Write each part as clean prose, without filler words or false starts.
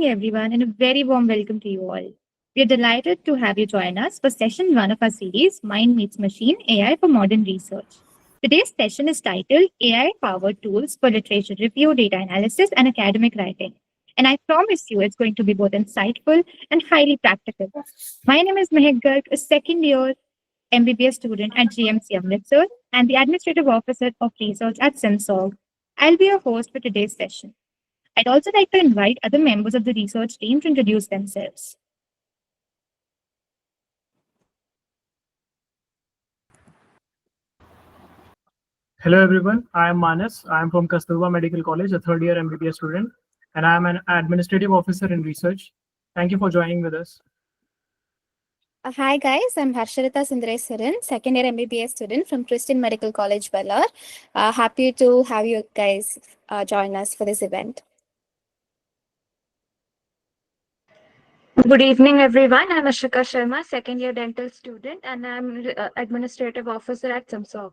everyone, and a very warm welcome to you all. We are delighted to have you join us for session one of our series, Mind Meets Machine AI for Modern Research. Today's session is titled AI Powered Tools for Literature Review, Data Analysis, and Academic Writing. And I promise you it's going to be both insightful and highly practical. My name is Mehak Garg, a second year MBBS student at GMC Amritsar and the Administrative Officer of Research at SIMSOG. I'll be your host for today's session. I'd also like to invite other members of the research team to introduce themselves. Hello everyone, I am Manas. I am from Kasturba Medical College, a third year MBBS student, and I am an administrative officer in research. Thank you for joining with us. Hi guys, I'm Harsharita Sundaresaran, second year MBBS student from Christian Medical College, Ballar. Happy to have you guys join us for this event. Good evening, everyone. I'm Ashika Sharma, second year dental student, and I'm administrative officer at SIMSOG.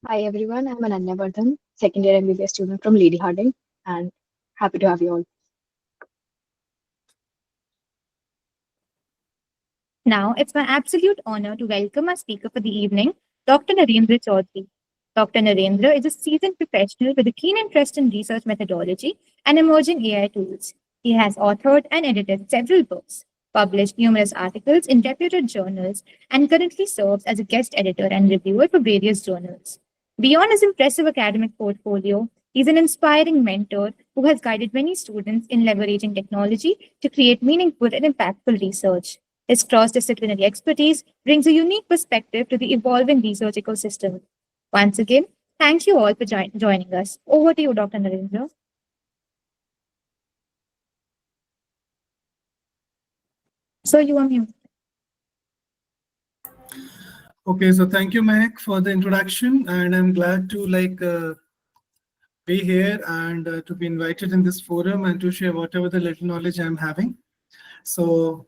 Hi everyone, I'm Ananya Vardhan, second year MBBS student from Lady Harding, and happy to have you all. Now, it's my absolute honor to welcome our speaker for the evening, Dr. Narendra Choudhary. Dr. Narendra is a seasoned professional with a keen interest in research methodology and emerging AI tools. He has authored and edited several books, published numerous articles in reputed journals, and currently serves as a guest editor and reviewer for various journals. Beyond his impressive academic portfolio, he's an inspiring mentor who has guided many students in leveraging technology to create meaningful and impactful research. His cross-disciplinary expertise brings a unique perspective to the evolving research ecosystem. Once again, thank you all for joining us. Over to you, Dr. Narendra. So you are mute. Okay, so thank you, Mehak, for the introduction, and I'm glad to be here and to be invited in this forum and to share whatever the little knowledge I'm having. So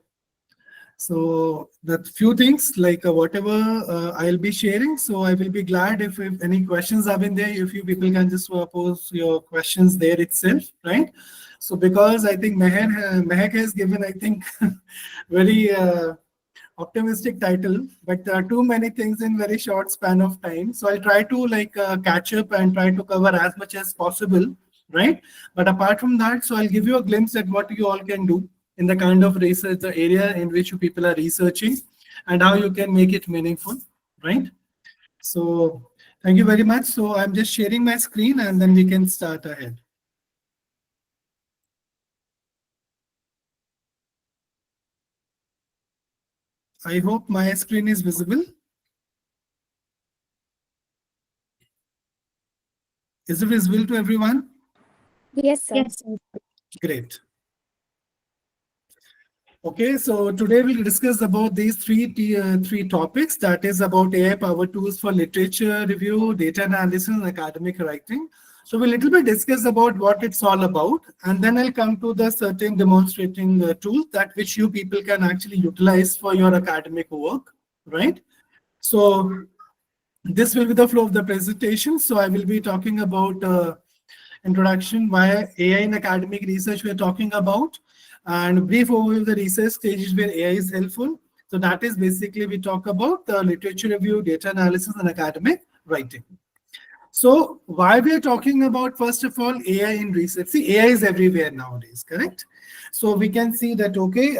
the few things whatever I'll be sharing. So I will be glad if any questions have been there. If you people can just pose your questions there itself, right? So because I think Mehak has given, I think, very optimistic title, but there are too many things in very short span of time. So I'll try to catch up and try to cover as much as possible, right? But apart from that, so I'll give you a glimpse at what you all can do in the kind of research, the area in which you people are researching, and how you can make it meaningful, right? So thank you very much. So I'm just sharing my screen and then we can start ahead. I hope my screen is visible. Is it visible to everyone? Yes, sir. Yes. Great. Okay, so today we'll discuss about these three topics. That is about AI powered tools for literature review, data analysis, and academic writing. So we'll little bit discuss about what it's all about, and then I'll come to the certain demonstrating tools that which you people can actually utilize for your academic work, right? So this will be the flow of the presentation. So I will be talking about introduction, why AI in academic research we're talking about, and a brief overview of the research stages where AI is helpful. So that is basically we talk about the literature review, data analysis, and academic writing. So why we are talking about, first of all, AI in research. See, AI is everywhere nowadays, correct? So we can see that, okay,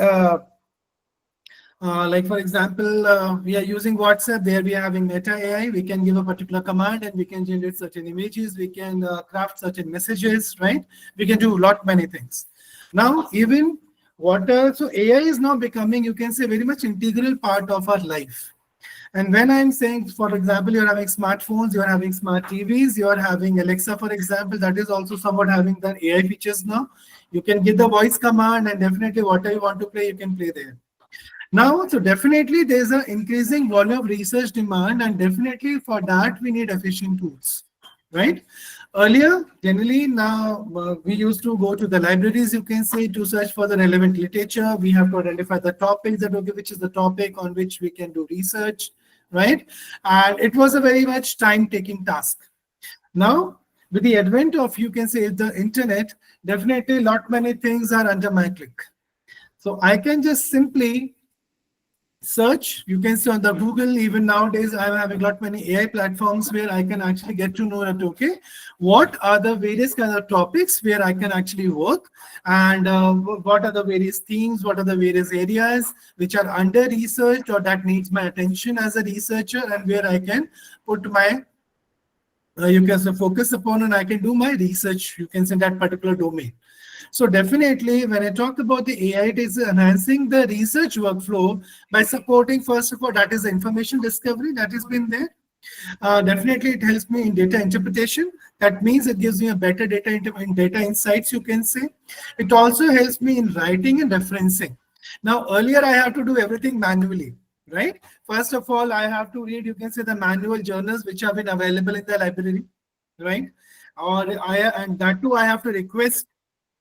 like for example, we are using WhatsApp. There we are having Meta AI. We can give a particular command and we can generate certain images. We can craft certain messages, right? We can do many things. Now, even so AI is now becoming, you can say, very much integral part of our life. And when I'm saying, for example, you're having smartphones, you're having smart TVs, you're having Alexa, for example, that is also somewhat having the AI features now. You can give the voice command and definitely whatever you want to play, you can play there. Now, so definitely there's an increasing volume of research demand, and definitely for that we need efficient tools, right? Earlier, generally now we used to go to the libraries, you can say, to search for the relevant literature. We have to identify the topics that, okay, which is the topic on which we can do research, right? And it was a very much time-taking task. Now, with the advent of, you can say, the internet, definitely lot many things are under my click. So I can just simply search, you can see on the Google. Even nowadays I'm having lot many AI platforms where I can actually get to know that, okay, what are the various kind of topics where I can actually work, and what are the various themes, what are the various areas which are under research or that needs my attention as a researcher, and where I can put my you can say focus upon, and I can do my research, you can say, that particular domain. So definitely, when I talk about the AI, it is enhancing the research workflow by supporting, first of all, that is information discovery that has been there. Definitely, it helps me in data interpretation. That means it gives me a better data insights, you can say. It also helps me in writing and referencing. Now, earlier I have to do everything manually, right? First of all, I have to read, you can say, the manual journals which have been available in the library, right? And that too, I have to request,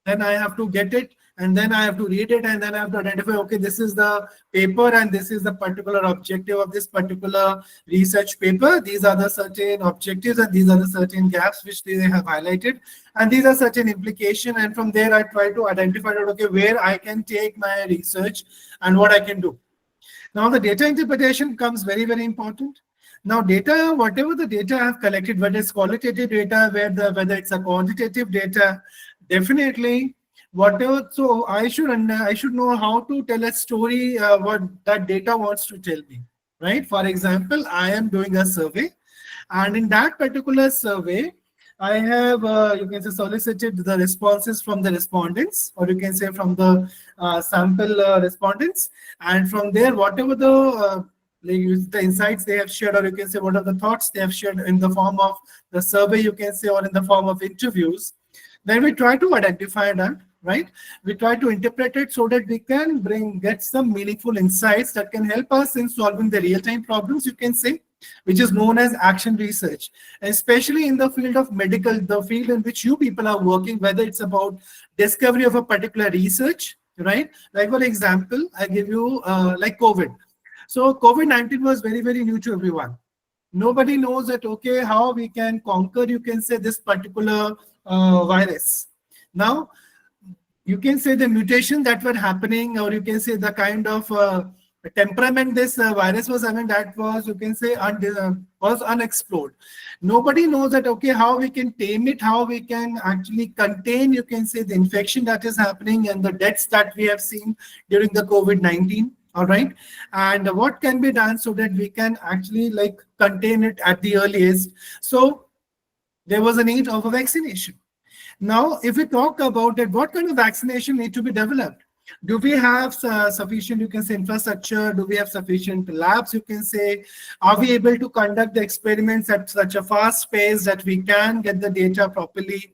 then I have to get it, and then I have to read it, and then I have to identify, okay, this is the paper, and this is the particular objective of this particular research paper. These are the certain objectives, and these are the certain gaps which they have highlighted, and these are certain implications. And from there, I try to identify, okay, where I can take my research and what I can do. Now, the data interpretation becomes very, very important. Now, data, whatever the data I have collected, whether it's qualitative data, whether it's a quantitative data, definitely whatever. So I should know how to tell a story, what that data wants to tell me, right? For example, I am doing a survey, and in that particular survey, I have, you can say, solicited the responses from the respondents, or you can say from the sample respondents. And from there, whatever the insights they have shared, or you can say what are the thoughts they have shared in the form of the survey, you can say, or in the form of interviews, then we try to identify that, right? We try to interpret it so that we can get some meaningful insights that can help us in solving the real-time problems, you can say, which is known as action research. And especially in the field of medical, the field in which you people are working, whether it's about discovery of a particular research, right? Like, for example, I give you like COVID. So COVID-19 was very, very new to everyone. Nobody knows that, okay, how we can conquer, you can say, this particular virus. Now, you can say the mutation that were happening, or you can say the kind of temperament this virus was having, that was, you can say, was unexplored. Nobody knows that, okay, how we can tame it, how we can actually contain, you can say, the infection that is happening and the deaths that we have seen during the COVID-19. All right, and what can be done so that we can actually like contain it at the earliest. So there was a need of a vaccination. Now, if we talk about it, what kind of vaccination need to be developed? Do we have sufficient, you can say, infrastructure? Do we have sufficient labs, you can say? Are we able to conduct the experiments at such a fast pace that we can get the data properly?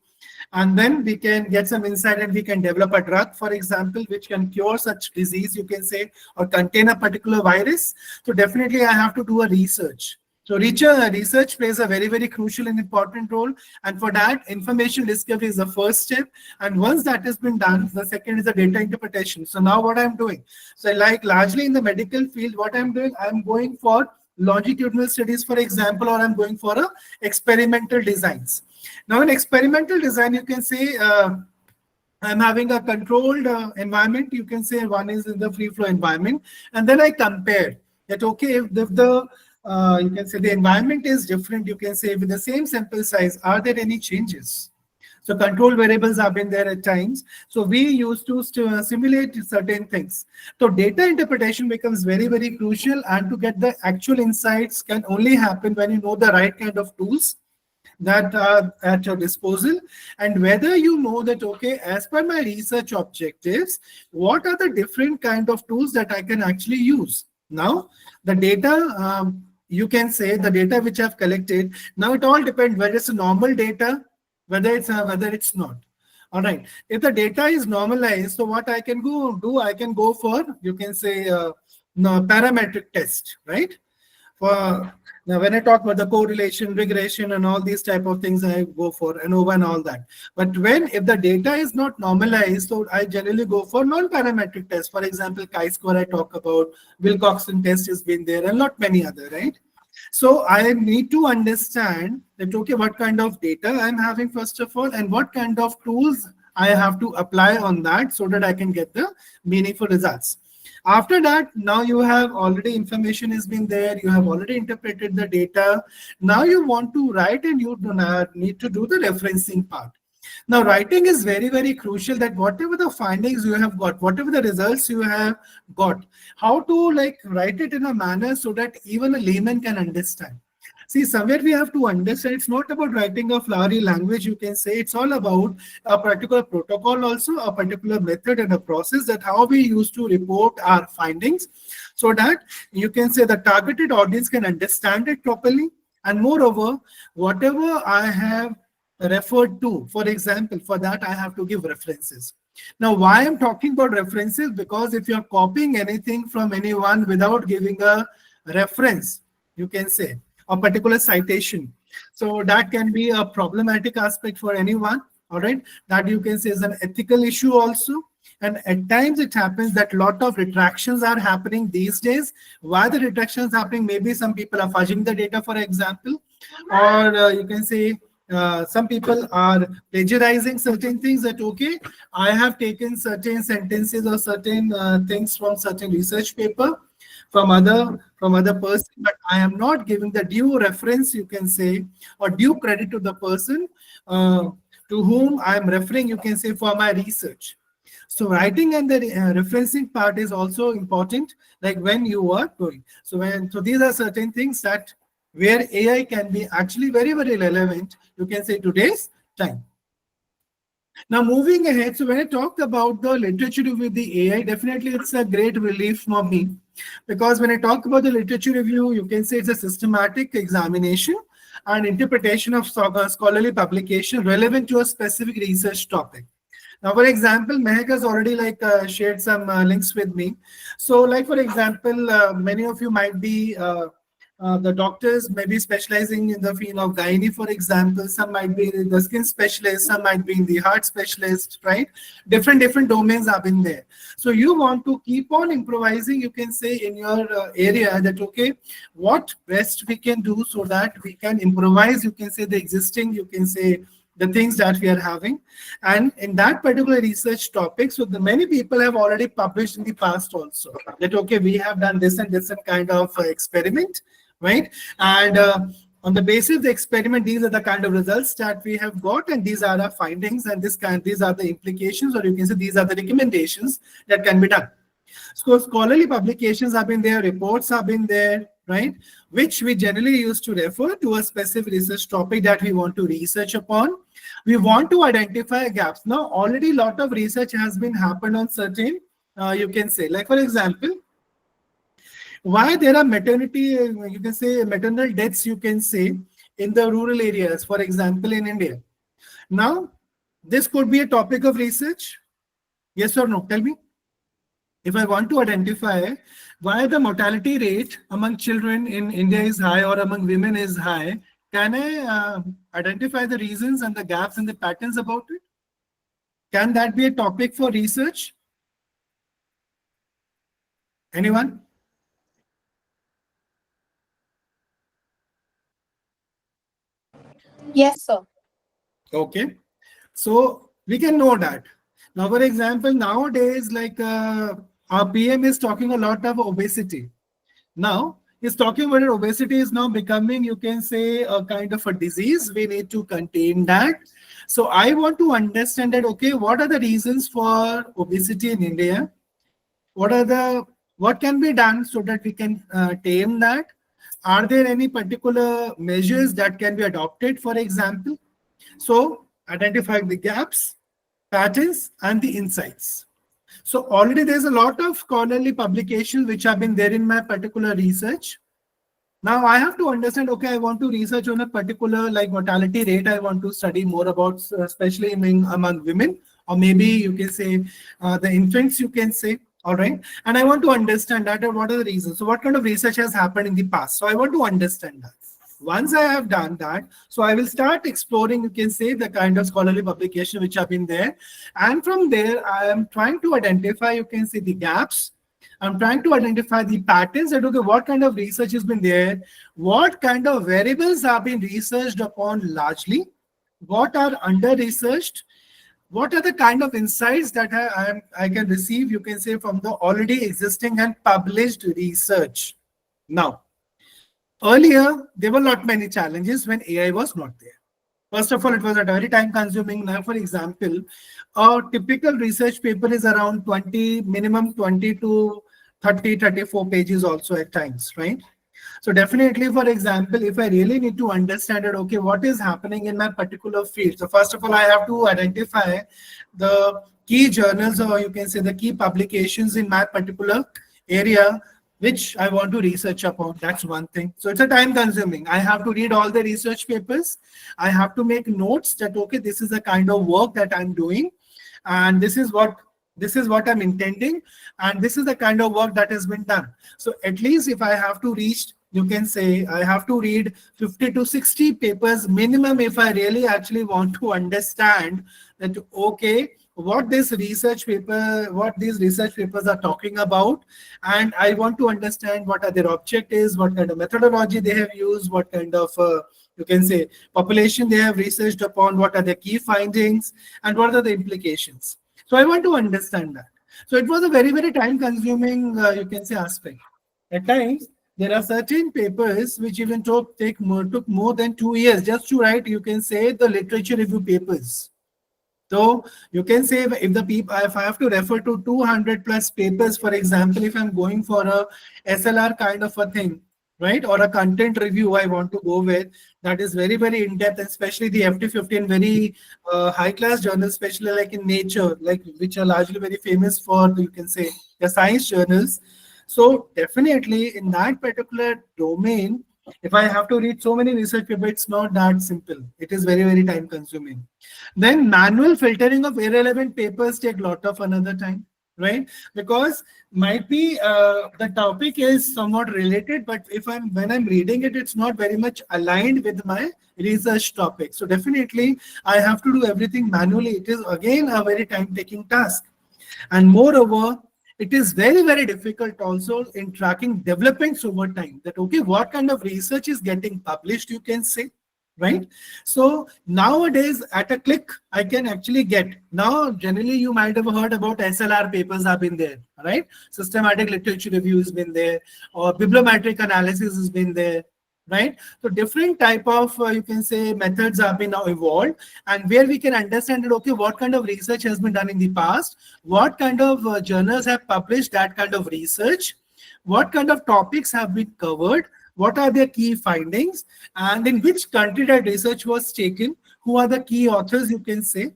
And then we can get some insight and we can develop a drug, for example, which can cure such disease, you can say, or contain a particular virus. So definitely I have to do a research. So research plays a very, very crucial and important role. And for that, information discovery is the first step. And once that has been done, the second is the data interpretation. So now what I'm doing, so like largely in the medical field, what I'm doing, I'm going for longitudinal studies, for example, or I'm going for experimental designs. Now in experimental design, you can say, I'm having a controlled environment, you can say one is in the free flow environment. And then I compare that, okay, if the you can say the environment is different, you can say with the same sample size, are there any changes? So control variables have been there at times. So we used to simulate certain things. So data interpretation becomes very, very crucial, and to get the actual insights can only happen when you know the right kind of tools that are at your disposal, and whether you know that, okay, as per my research objectives, what are the different kind of tools that I can actually use. Now, the data, you can say the data which I've collected, now it all depends whether it's a normal data, whether it's not. All right. If the data is normalized, so what I can do, I can go for, you can say, parametric test, right? Now, when I talk about the correlation, regression, and all these type of things, I go for ANOVA and all that. But if the data is not normalized, so I generally go for non-parametric tests. For example, chi-square I talk about, Wilcoxon test has been there, and not many other, right? So I need to understand that, okay, what kind of data I'm having first of all, and what kind of tools I have to apply on that so that I can get the meaningful results. After that, now you have already information has been there, you have already interpreted the data. Now you want to write and you do not need to do the referencing part. Now, writing is very, very crucial, that whatever the findings you have got, whatever the results you have got, how to like write it in a manner so that even a layman can understand. See, somewhere we have to understand it's not about writing a flowery language, you can say. It's all about a particular protocol, also a particular method and a process, that how we used to report our findings so that you can say the targeted audience can understand it properly. And moreover, whatever I have referred to, for example, for that I have to give references. Now, why I'm talking about references? Because if you're copying anything from anyone without giving a reference, you can say a particular citation, so that can be a problematic aspect for anyone. All right, that you can say is an ethical issue also. And at times it happens that a lot of retractions are happening these days. Why the retractions happening? Maybe some people are fudging the data, for example, or you can say some people are plagiarizing certain things, that okay, I have taken certain sentences or certain things from certain research paper from other person, but I am not giving the due reference, you can say, or due credit to the person to whom I am referring, you can say, for my research. So writing and the referencing part is also important, like when you are going. So these are certain things that where AI can be actually very, very relevant, you can say, today's time. Now, moving ahead, so when I talked about the literature review with the AI, definitely it's a great relief for me, because when I talk about the literature review, you can say it's a systematic examination and interpretation of scholarly publication relevant to a specific research topic. Now, for example, Mehak has already shared some links with me. So like, for example, many of you might be the doctors may be specializing in the field of gynae, for example. Some might be the skin specialist, some might be in the heart specialist, right? Different domains have been there. So you want to keep on improvising, you can say, in your area, that okay, what best we can do so that we can improvise, you can say, the existing, you can say, the things that we are having. And in that particular research topic, so the many people have already published in the past also, that okay, we have done this and this kind of experiment, right? And on the basis of the experiment, these are the kind of results that we have got, and these are our findings, and these are the implications, or you can say these are the recommendations that can be done. So scholarly publications have been there, reports have been there, right? Which we generally use to refer to a specific research topic that we want to research upon. We want to identify gaps. Now, already a lot of research has been happened on certain, you can say, like for example, why there are maternity, you can say, maternal deaths, you can say, in the rural areas, for example, in India. Now, this could be a topic of research. Yes or no? Tell me. If I want to identify why the mortality rate among children in India is high or among women is high, can I identify the reasons and the gaps and the patterns about it? Can that be a topic for research? Anyone? Yes, sir. Okay. So we can know that. Now, for example, nowadays, like our PM is talking a lot of obesity. Now, he's talking about obesity is now becoming, you can say, a kind of a disease. We need to contain that. So I want to understand that, okay, what are the reasons for obesity in India? What can be done so that we can tame that? Are there any particular measures that can be adopted, for example? So identifying the gaps, patterns, and the insights. So already there's a lot of scholarly publications which have been there in my particular research. Now I have to understand, okay, I want to research on a particular like mortality rate. I want to study more about, especially among women, or maybe you can say the infants, you can say, all right. And I want to understand that, what are the reasons. So what kind of research has happened in the past? So I want to understand that. Once I have done that, so I will start exploring, you can say, the kind of scholarly publication which have been there. And from there, I am trying to identify, you can say, the gaps I'm trying to identify the patterns that, okay, what kind of research has been there, what kind of variables have been researched upon largely, what are under-researched, what are the kind of insights that I can receive, you can say, from the already existing and published research. Now, earlier, there were not many challenges when AI was not there. First of all, it was a very time consuming. Now, for example, a typical research paper is around 20, minimum 20 to 30, 34 pages also at times, right? So definitely, for example, if I really need to understand it, okay, what is happening in my particular field? So first of all, I have to identify the key journals, or you can say the key publications in my particular area, which I want to research upon. That's one thing. So it's a time consuming. I have to read all the research papers. I have to make notes that, okay, this is the kind of work that I'm doing, and this is what I'm intending, and this is the kind of work that has been done. So at least if I have to reach, you can say, I have to read 50 to 60 papers minimum if I really actually want to understand that, okay, what these research papers are talking about, and I want to understand what are their objectives, what kind of methodology they have used, what kind of you can say population they have researched upon, what are the key findings, and what are the implications. So I want to understand that. So it was a very, very time consuming, you can say, aspect. At times, there are certain papers which even took more than 2 years just to write, you can say, the literature review papers. So you can say, if I have to refer to 200 plus papers, for example, if I'm going for a SLR kind of a thing, right, or a content review I want to go with, that is very, very in-depth, especially the FT15, very high-class journals, especially like in Nature, like which are largely very famous for, you can say, the science journals. So definitely in that particular domain, if I have to read so many research papers, it's not that simple. It is very, very time consuming. Then manual filtering of irrelevant papers take a lot of another time, right? Because might be the topic is somewhat related, but when I'm reading it, it's not very much aligned with my research topic. So definitely I have to do everything manually. It is again a very time-taking task. And moreover, it is very, very difficult also in tracking developments over time, that, okay, what kind of research is getting published, you can say, right? So nowadays, at a click, I can actually get. Now, generally, you might have heard about SLR papers have been there, right? Systematic literature review has been there, or bibliometric analysis has been there, right? So different type of, you can say, methods have been now evolved, and where we can understand that, okay, what kind of research has been done in the past, what kind of journals have published that kind of research, what kind of topics have been covered, what are their key findings, and in which country that research was taken, who are the key authors, you can say,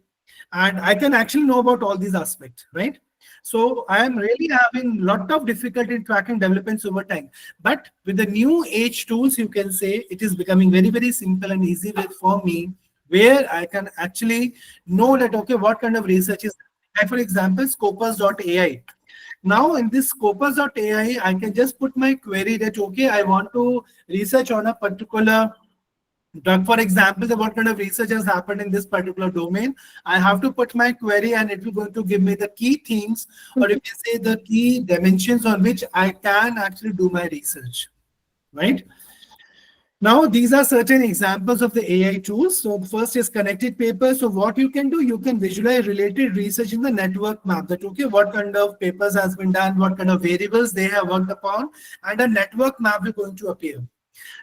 and I can actually know about all these aspects, right? So I am really having a lot of difficulty in tracking developments over time. But with the new age tools, you can say, it is becoming very, very simple and easy for me, where I can actually know that, okay, what kind of research is, like for example, scopus.ai. Now in this scopus.ai, I can just put my query that, okay, I want to research on a particular drug, for example, what kind of research has happened in this particular domain. I have to put my query, and it will going to give me the key themes, or you can say the key dimensions on which I can actually do my research, right? Now, these are certain examples of the AI tools. So first is connected papers. So what you can do, you can visualize related research in the network map, that, okay, what kind of papers has been done, what kind of variables they have worked upon, and a network map is going to appear.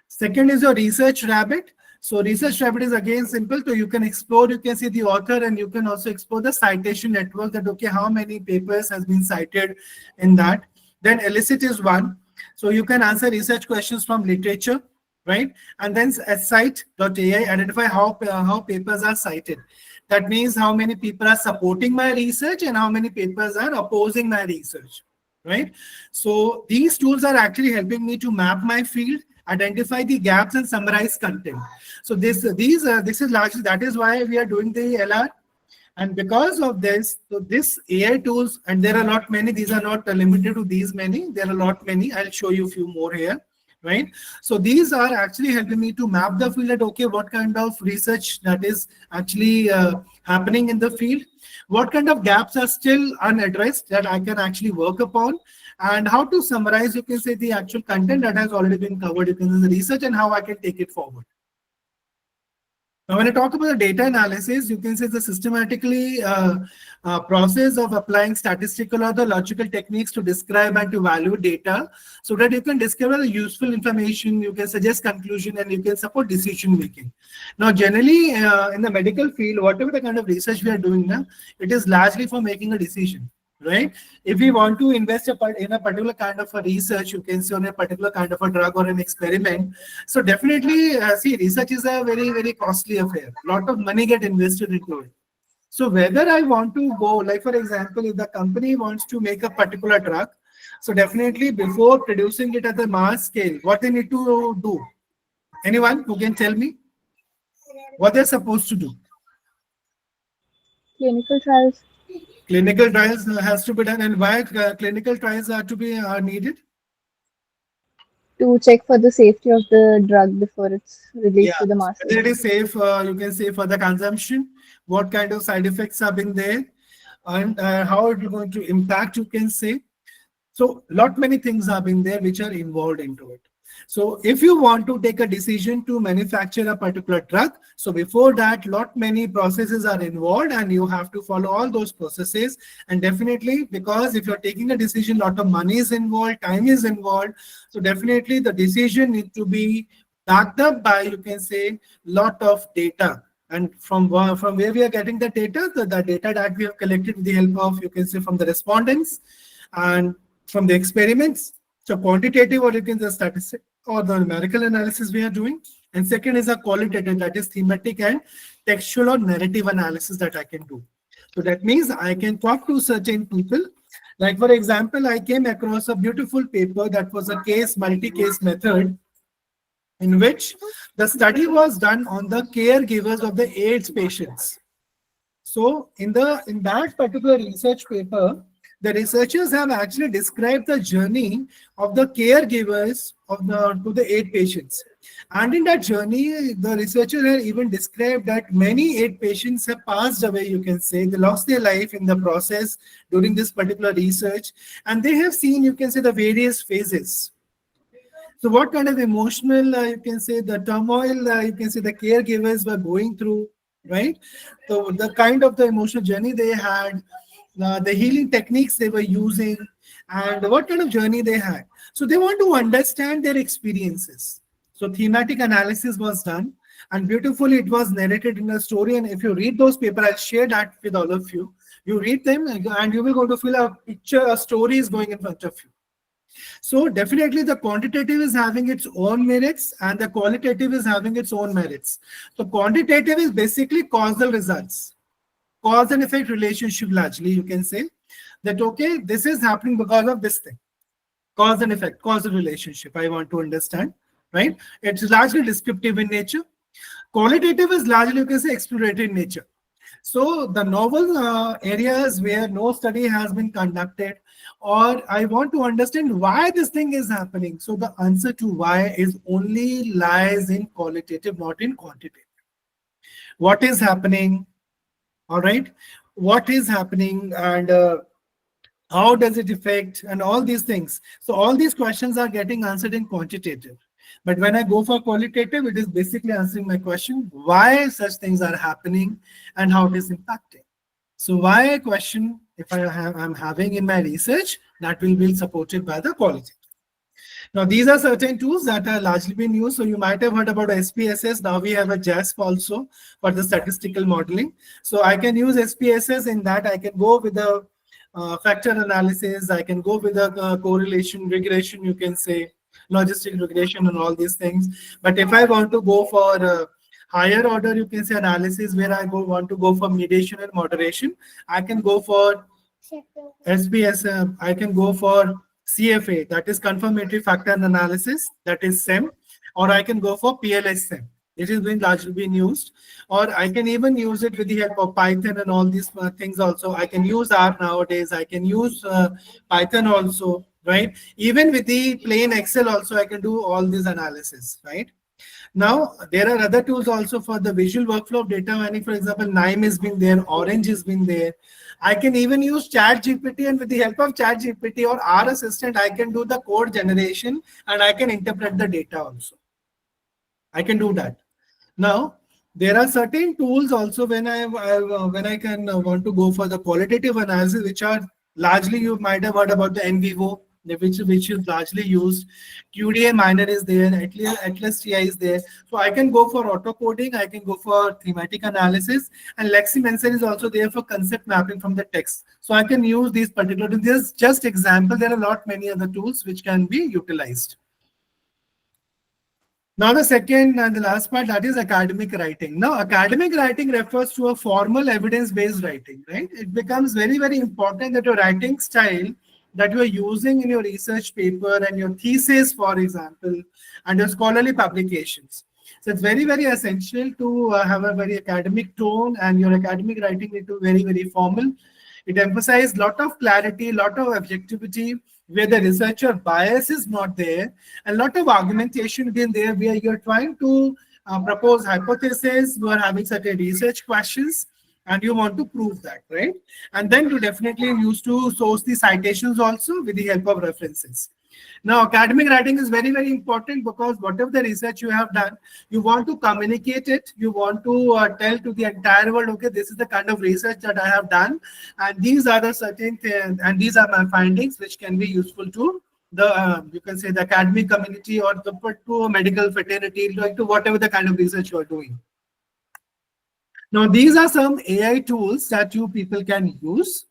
Second is your research rabbit. So research rabbit is again simple. So you can explore, you can see the author, and you can also explore the citation network, that, okay, how many papers has been cited in that. Then Elicit is one. So you can answer research questions from literature, right? And then cite.ai, identify how papers are cited. That means how many people are supporting my research and how many papers are opposing my research, right? So these tools are actually helping me to map my field, identify the gaps, and summarize content. So this is largely, that is why we are doing the LR. And because of this, so this AI tools, and there are a lot many, these are not limited to these many, there are a lot many. I'll show you a few more here, right? So these are actually helping me to map the field, that, okay, what kind of research that is actually happening in the field, what kind of gaps are still unaddressed that I can actually work upon, and how to summarize, you can say, the actual content that has already been covered, you can say the research, and how I can take it forward. Now, when I talk about the data analysis, you can say the systematically process of applying statistical or the logical techniques to describe and to value data so that you can discover the useful information, you can suggest conclusion, and you can support decision making. Now, generally in the medical field, whatever the kind of research we are doing now, it is largely for making a decision. Right? If we want to invest in a particular kind of a research, you can say on a particular kind of a drug or an experiment. So definitely, see, research is a very, very costly affair. A lot of money get invested into it. So whether I want to go, like for example, if the company wants to make a particular drug, so definitely before producing it at the mass scale, what they need to do? Anyone who can tell me what they're supposed to do? Clinical trials. Clinical trials has to be done, and why clinical trials are to be needed? To check for the safety of the drug before it's released to the masses. Whether it is safe, you can say, for the consumption, what kind of side effects have been there, and how it is going to impact, you can say. So many things have been there which are involved into it. So if you want to take a decision to manufacture a particular drug, so before that, many processes are involved, and you have to follow all those processes. And definitely, because if you're taking a decision, lot of money is involved, time is involved. So definitely the decision needs to be backed up by, you can say, lot of data. And from where we are getting the data, the data that we have collected with the help of, you can say, from the respondents and from the experiments. So quantitative, or you can say statistic or the numerical analysis we are doing. And second is a qualitative, that is thematic and textual or narrative analysis that I can do. So that means I can talk to certain people. Like for example, I came across a beautiful paper that was a multi-case method in which the study was done on the caregivers of the AIDS patients. So in that particular research paper, the researchers have actually described the journey of the caregivers to the AIDS patients. And in that journey, the researchers have even described that many AIDS patients have passed away, you can say. They lost their life in the process during this particular research. And they have seen, you can say, the various phases. So what kind of emotional, you can say, the turmoil, you can say, the caregivers were going through, right? So the kind of the emotional journey they had, the healing techniques they were using, and what kind of journey they had. So they want to understand their experiences. So thematic analysis was done, and beautifully it was narrated in a story. And if you read those papers, I'll share that with all of you. You read them, and you will go to feel a picture, a story is going in front of you. So definitely the quantitative is having its own merits, and the qualitative is having its own merits. So quantitative is basically causal results. Cause and effect relationship, largely you can say that, okay, this is happening because of this thing. Cause and effect, causal relationship, I want to understand, right? It's largely descriptive in nature. Qualitative is largely, you can say, exploratory in nature. So the novel areas where no study has been conducted, or I want to understand why this thing is happening. So the answer to why is only lies in qualitative, not in quantitative. What is happening? All right, what is happening, and how does it affect, and all these things. So all these questions are getting answered in quantitative. But when I go for qualitative, it is basically answering my question, why such things are happening and how it is impacting. So why a question, if I'm having in my research, that will be supported by the qualitative. Now, these are certain tools that are largely being used. So you might have heard about SPSS. Now we have a JASP also for the statistical modeling. So I can use SPSS in that. I can go with the factor analysis. I can go with the correlation, regression, you can say, logistic regression and all these things. But if I want to go for higher order, you can say, analysis, where I want to go for mediation and moderation, I can go for SPS. I can go for CFA, that is confirmatory factor analysis, that is SEM, or I can go for PLS-SEM. It is being largely being used, or I can even use it with the help of Python and all these things also. I can use R nowadays. I can use Python also, right? Even with the plain Excel also, I can do all this analysis, right? Now, there are other tools also for the visual workflow of data mining. For example, NIME has been there, Orange has been there. I can even use ChatGPT, and with the help of ChatGPT or our assistant, I can do the code generation and I can interpret the data also. I can do that. Now, there are certain tools also when I can want to go for the qualitative analysis, which are largely, you might have heard about the NVivo, which is largely used. QDA Miner is there, Atlas TI is there. So I can go for auto coding, I can go for thematic analysis, and LexiMentor is also there for concept mapping from the text. So I can use these particular tools. This is just example. There are not many other tools which can be utilized. Now the second and the last part, that is academic writing. Now academic writing refers to a formal evidence-based writing, right? It becomes very, very important that your writing style that you are using in your research paper and your thesis, for example, and your scholarly publications. So it's very, very essential to have a very academic tone, and your academic writing need to be very, very formal. It emphasizes a lot of clarity, a lot of objectivity, where the researcher bias is not there, and a lot of argumentation been there where you're trying to propose hypotheses, you are having certain research questions, and you want to prove that, right? And then you definitely use to source the citations also with the help of references. Now, academic writing is very, very important because whatever the research you have done, you want to communicate it. You want to tell to the entire world, okay, this is the kind of research that I have done, and these are the certain things, and these are my findings, which can be useful to the you can say the academic community or to a medical fraternity, like to whatever the kind of research you are doing. Now, these are some AI tools that you people can use.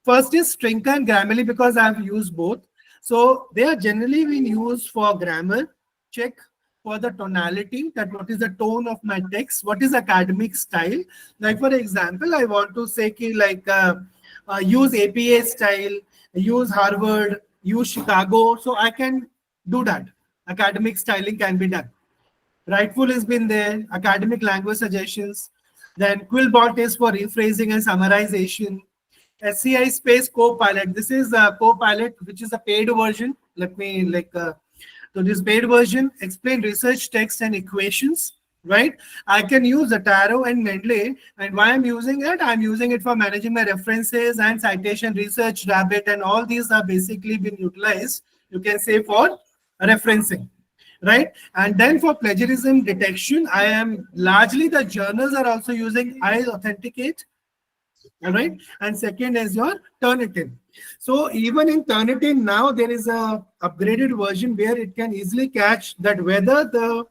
First is Trinka and Grammarly, because I have used both. So they are generally being used for grammar check, for the tonality, that what is the tone of my text, what is academic style. Like for example, I want to say use APA style, use Harvard, use Chicago. So I can do that. Academic styling can be done. Rightful has been there, academic language suggestions. Then Quillbot is for rephrasing and summarization. SCI Space Copilot. This is a Copilot, which is a paid version. Let me so this paid version explain research text and equations, right? I can use Zotero and Mendeley, and why I'm using it? I'm using it for managing my references and citation, research, Rabbit, and all these are basically been utilized. You can say for referencing, right? And then for plagiarism detection, I am largely the journals are also using iAuthenticate. All right, and second is your Turnitin. So even in Turnitin now there is a upgraded version where it can easily catch that whether the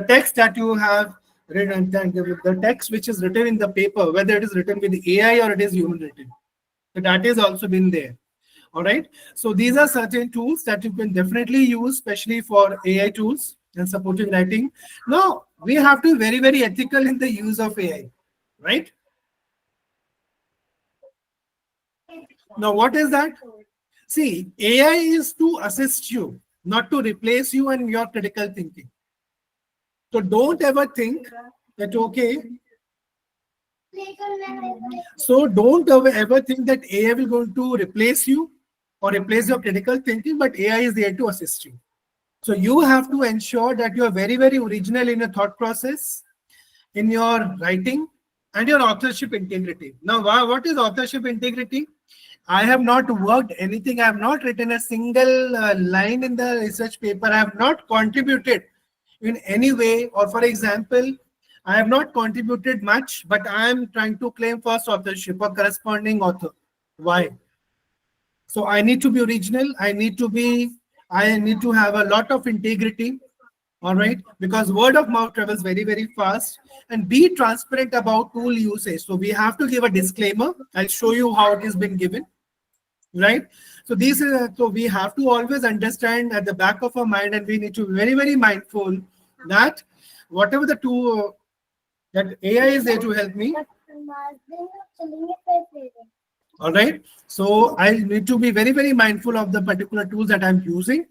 text that you have written, the text which is written in the paper, whether it is written with AI or it is human written. So that has also been there. All right. So these are certain tools that you can definitely use, especially for AI tools and supporting writing. Now we have to be very, very ethical in the use of AI, right? Now, what is that? See, AI is to assist you, not to replace you and your critical thinking. So don't ever think that, okay. So don't ever think that AI will going to replace you or replace your critical thinking, but AI is there to assist you. So you have to ensure that you are very, very original in your thought process, in your writing, and your authorship integrity. Now, what is authorship integrity? I have not worked anything. I have not written a single line in the research paper. I have not contributed in any way. Or for example, I have not contributed much, but I am trying to claim first authorship or corresponding author. Why? So I need to be original. I need to have a lot of integrity. All right, because word of mouth travels very, very fast, and be transparent about tool usage. So we have to give a disclaimer. I'll show you how it has been given. Right. So so we have to always understand at the back of our mind, and we need to be very, very mindful that whatever the tool that AI is there to help me. All right. So I need to be very, very mindful of the particular tools that I'm using.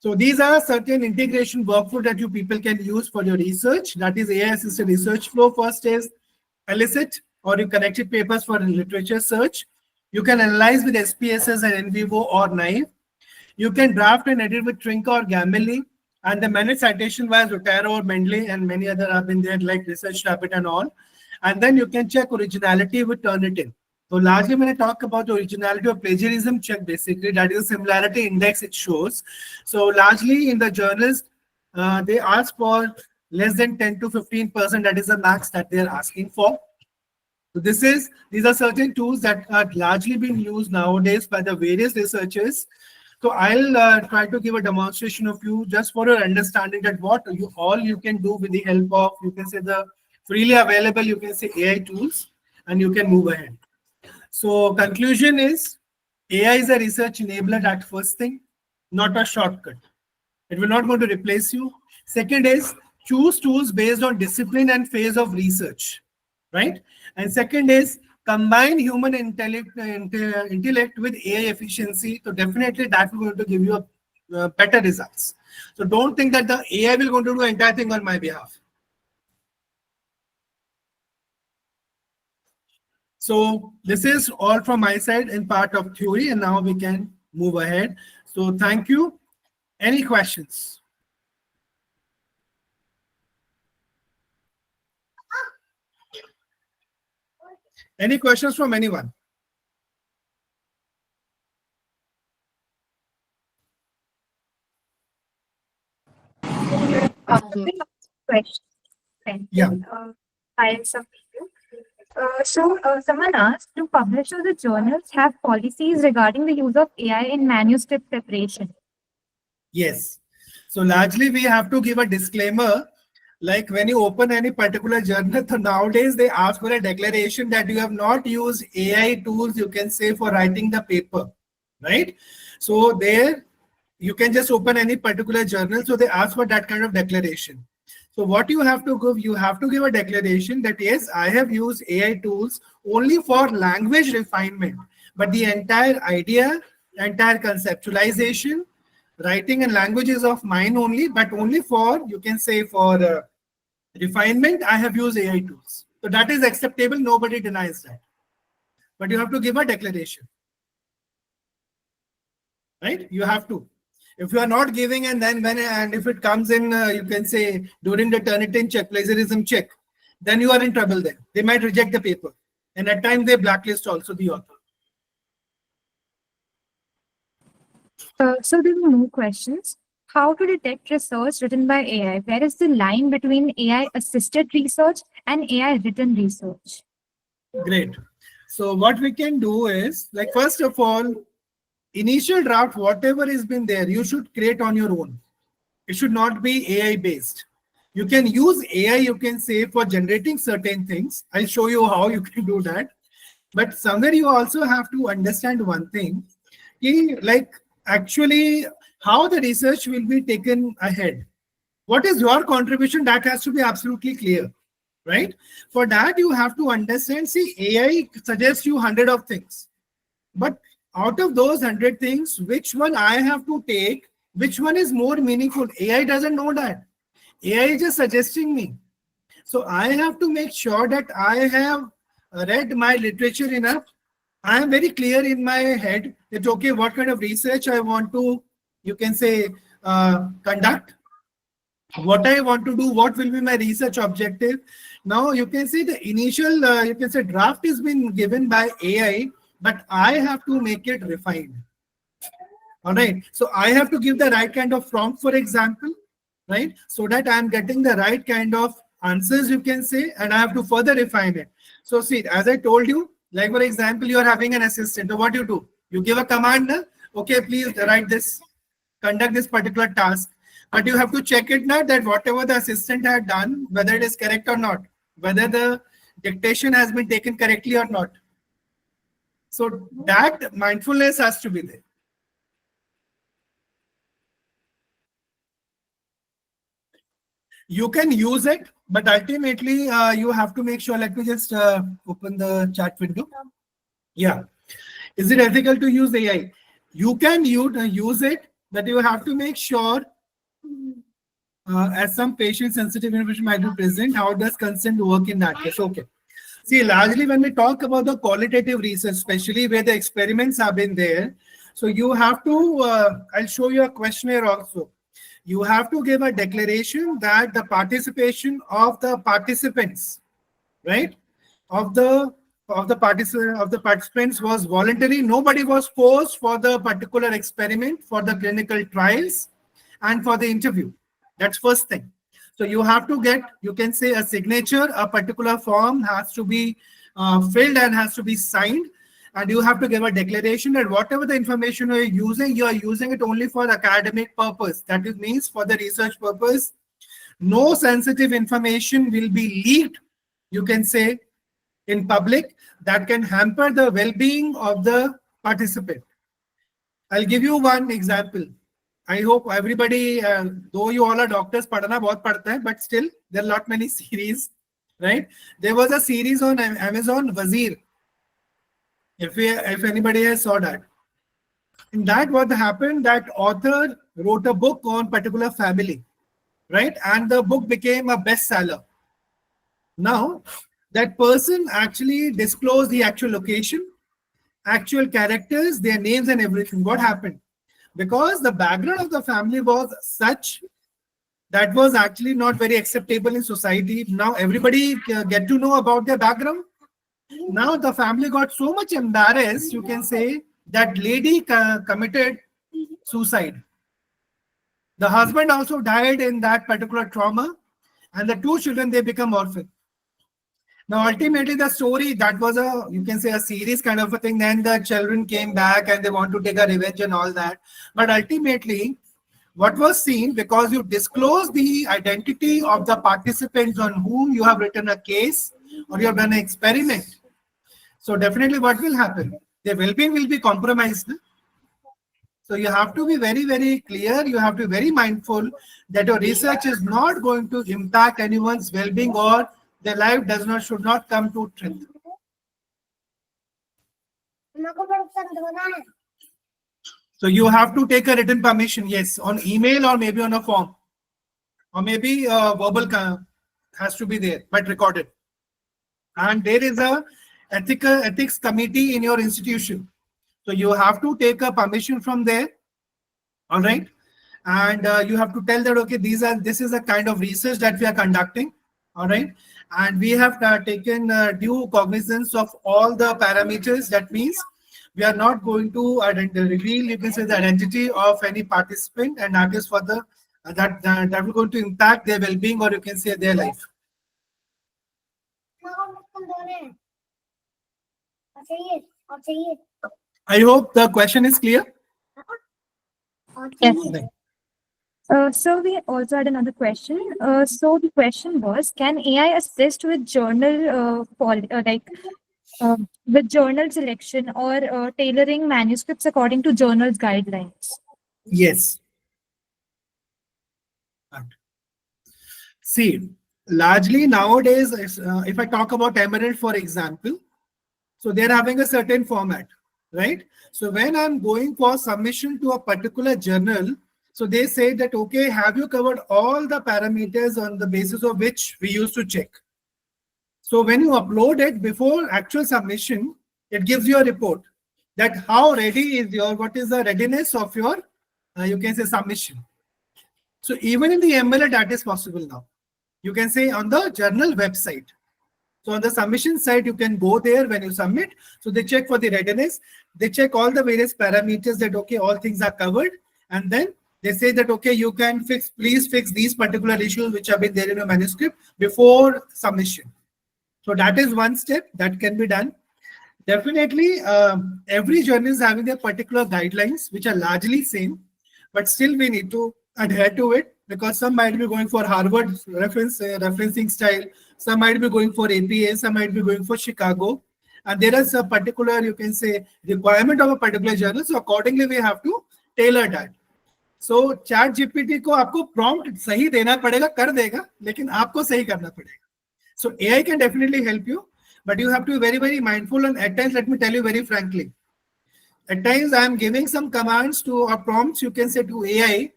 So these are certain integration workflow that you people can use for your research. That is AI assisted research flow. First is Elicit, or you connected papers for literature search. You can analyze with SPSS and NVivo or NIME. You can draft and edit with Trinka or Grammarly. And the many citation by Zotero, Mendeley, and many other have been there, like Research Rabbit and all. And then you can check originality with Turnitin. So largely when I talk about originality or plagiarism check, basically that is a similarity index it shows. So largely in the journals, they ask for less than 10 to 15%. That is the max that they are asking for. So these are certain tools that are largely being used nowadays by the various researchers. So I'll try to give a demonstration of you just for your understanding that what you can do with the help of, you can say, the freely available, you can say, AI tools, and you can move ahead. So conclusion is AI is a research enabler, that first thing, not a shortcut. It will not going to replace you. Second is choose tools based on discipline and phase of research, right? And second is combine human intellect with AI efficiency. So definitely that will going to give you a better results. So don't think that the AI will going to do the entire thing on my behalf. So this is all from my side in part of theory, and now we can move ahead. So thank you. Any questions? Any questions from anyone? Question. Yeah. By some people. Someone asked, do publishers or journals have policies regarding the use of AI in manuscript preparation? Yes. So largely we have to give a disclaimer. Like when you open any particular journal, so nowadays they ask for a declaration that you have not used AI tools, you can say, for writing the paper, right? So there you can just open any particular journal. So they ask for that kind of declaration. So what you have to give a declaration that yes, I have used AI tools only for language refinement, but the entire idea, entire conceptualization, writing and language is of mine only, but only for, you can say, for refinement, I have used AI tools. So that is acceptable. Nobody denies that. But you have to give a declaration, right? You have to. If you are not giving, and if it comes in, you can say during the Turnitin check, plagiarism check, then you are in trouble. Then they might reject the paper, and at times they blacklist also the author. So there are more questions. How to detect research written by AI? Where is the line between AI-assisted research and AI-written research? Great. So what we can do is, like, first of all, initial draft, whatever has been there, you should create on your own. It should not be AI based. You can use AI, you can say, for generating certain things. I'll show you how you can do that. But somewhere you also have to understand one thing, like actually how the research will be taken ahead. What is your contribution? That has to be absolutely clear, right? For that, you have to understand, see, AI suggests you 100 of things. But out of those 100 things, which one I have to take, which one is more meaningful? AI doesn't know that. AI is just suggesting me. So I have to make sure that I have read my literature enough. I am very clear in my head that, okay, what kind of research I want to, you can say, conduct, what I want to do, what will be my research objective. Now you can see the initial, you can say, draft is been given by AI, but I have to make it refined. All right. So I have to give the right kind of prompt, for example, right? So that I'm getting the right kind of answers, you can say, and I have to further refine it. So see, as I told you, like for example, you are having an assistant. So what do? You give a command, okay, please write this, conduct this particular task. But you have to check it now that whatever the assistant had done, whether it is correct or not, whether the dictation has been taken correctly or not. So that mindfulness has to be there. You can use it, but ultimately you have to make sure. Let me just open the chat window. Yeah. Is it ethical to use AI? You can use it, but you have to make sure as some patient sensitive information might be present, how does consent work in that case? Okay. See, largely when we talk about the qualitative research, especially where the experiments have been there, so you have to, I'll show you a questionnaire also. You have to give a declaration that the participation of the participants, right, of the participants was voluntary. Nobody was forced for the particular experiment, for the clinical trials, and for the interview. That's first thing. So you have to get, you can say, a signature. A particular form has to be filled and has to be signed, and you have to give a declaration that whatever the information you are using it only for academic purpose. That means for the research purpose. No sensitive information will be leaked, you can say, in public that can hamper the well-being of the participant. I'll give you one example. I hope everybody, though you all are doctors, padhana bahut padhta hai, but still there are not many series, right? There was a series on Amazon, Wazir. If anybody has saw that. In that, what happened, that author wrote a book on particular family, right? And the book became a bestseller. Now, that person actually disclosed the actual location, actual characters, their names and everything. What happened? Because the background of the family was such that was actually not very acceptable in society. Now everybody get to know about their background. Now the family got so much embarrassed, you can say, that lady committed suicide. The husband also died in that particular trauma, and the two children, they become orphans. Now, ultimately, the story, that was a, you can say, a series kind of a thing. Then the children came back and they want to take a revenge and all that. But ultimately, what was seen, because you disclose the identity of the participants on whom you have written a case or you have done an experiment. So definitely what will happen? Their well-being will be compromised. So you have to be very, very clear. You have to be very mindful that your research is not going to impact anyone's well-being or their life should not come to truth. So you have to take a written permission, yes, on email or maybe on a form, or maybe verbal has to be there, but recorded. And there is a ethics committee in your institution. So you have to take a permission from there, all right? And you have to tell that, okay, this is a kind of research that we are conducting, all right? And we have taken due cognizance of all the parameters. That means we are not going to reveal, you can say, the identity of any participant, and that is for the that will going to impact their well-being, or you can say their life. I hope the question is clear. Yes. So we also had another question. So the question was, can AI assist with journal with journal selection or tailoring manuscripts according to journals guidelines? Yes. See, largely nowadays, if I talk about Emerald, for example, so they're having a certain format, right? So when I'm going for submission to a particular journal, so they say that, okay, have you covered all the parameters on the basis of which we used to check? So when you upload it before actual submission, it gives you a report that how ready is what is the readiness of your, you can say, submission. So even in the MLA, that is possible now. You can say on the journal website. So on the submission side, you can go there when you submit. So they check for the readiness. They check all the various parameters that, okay, all things are covered. And then they say that, okay, you can please fix these particular issues which have been there in your manuscript before submission. So that is one step that can be done. Definitely, every journal is having their particular guidelines, which are largely same, but still we need to adhere to it, because some might be going for Harvard referencing style, some might be going for APA, some might be going for Chicago, and there is a particular, you can say, requirement of a particular journal. So accordingly, we have to tailor that. So ChatGPT को आपको prompt सही देना पड़ेगा, कर देगा, लेकिन आपको सही करना पड़ेगा. So AI can definitely help you, but you have to be very, very mindful. And at times, let me tell you very frankly, at times I am giving some commands to or prompts, you can say, to AI.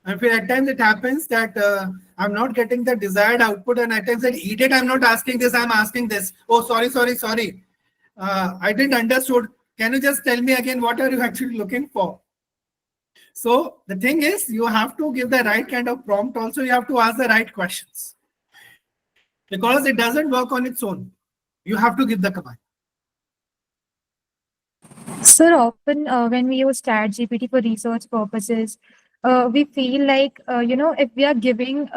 And at times it happens that I'm not getting the desired output. And at times I eat it, I'm not asking this, I'm asking this. Oh, sorry. I didn't understood. Can you just tell me again, what are you actually looking for? So the thing is, you have to give the right kind of prompt. Also, you have to ask the right questions because it doesn't work on its own. You have to give the command. So often, when we use ChatGPT for research purposes, we feel like, if we are giving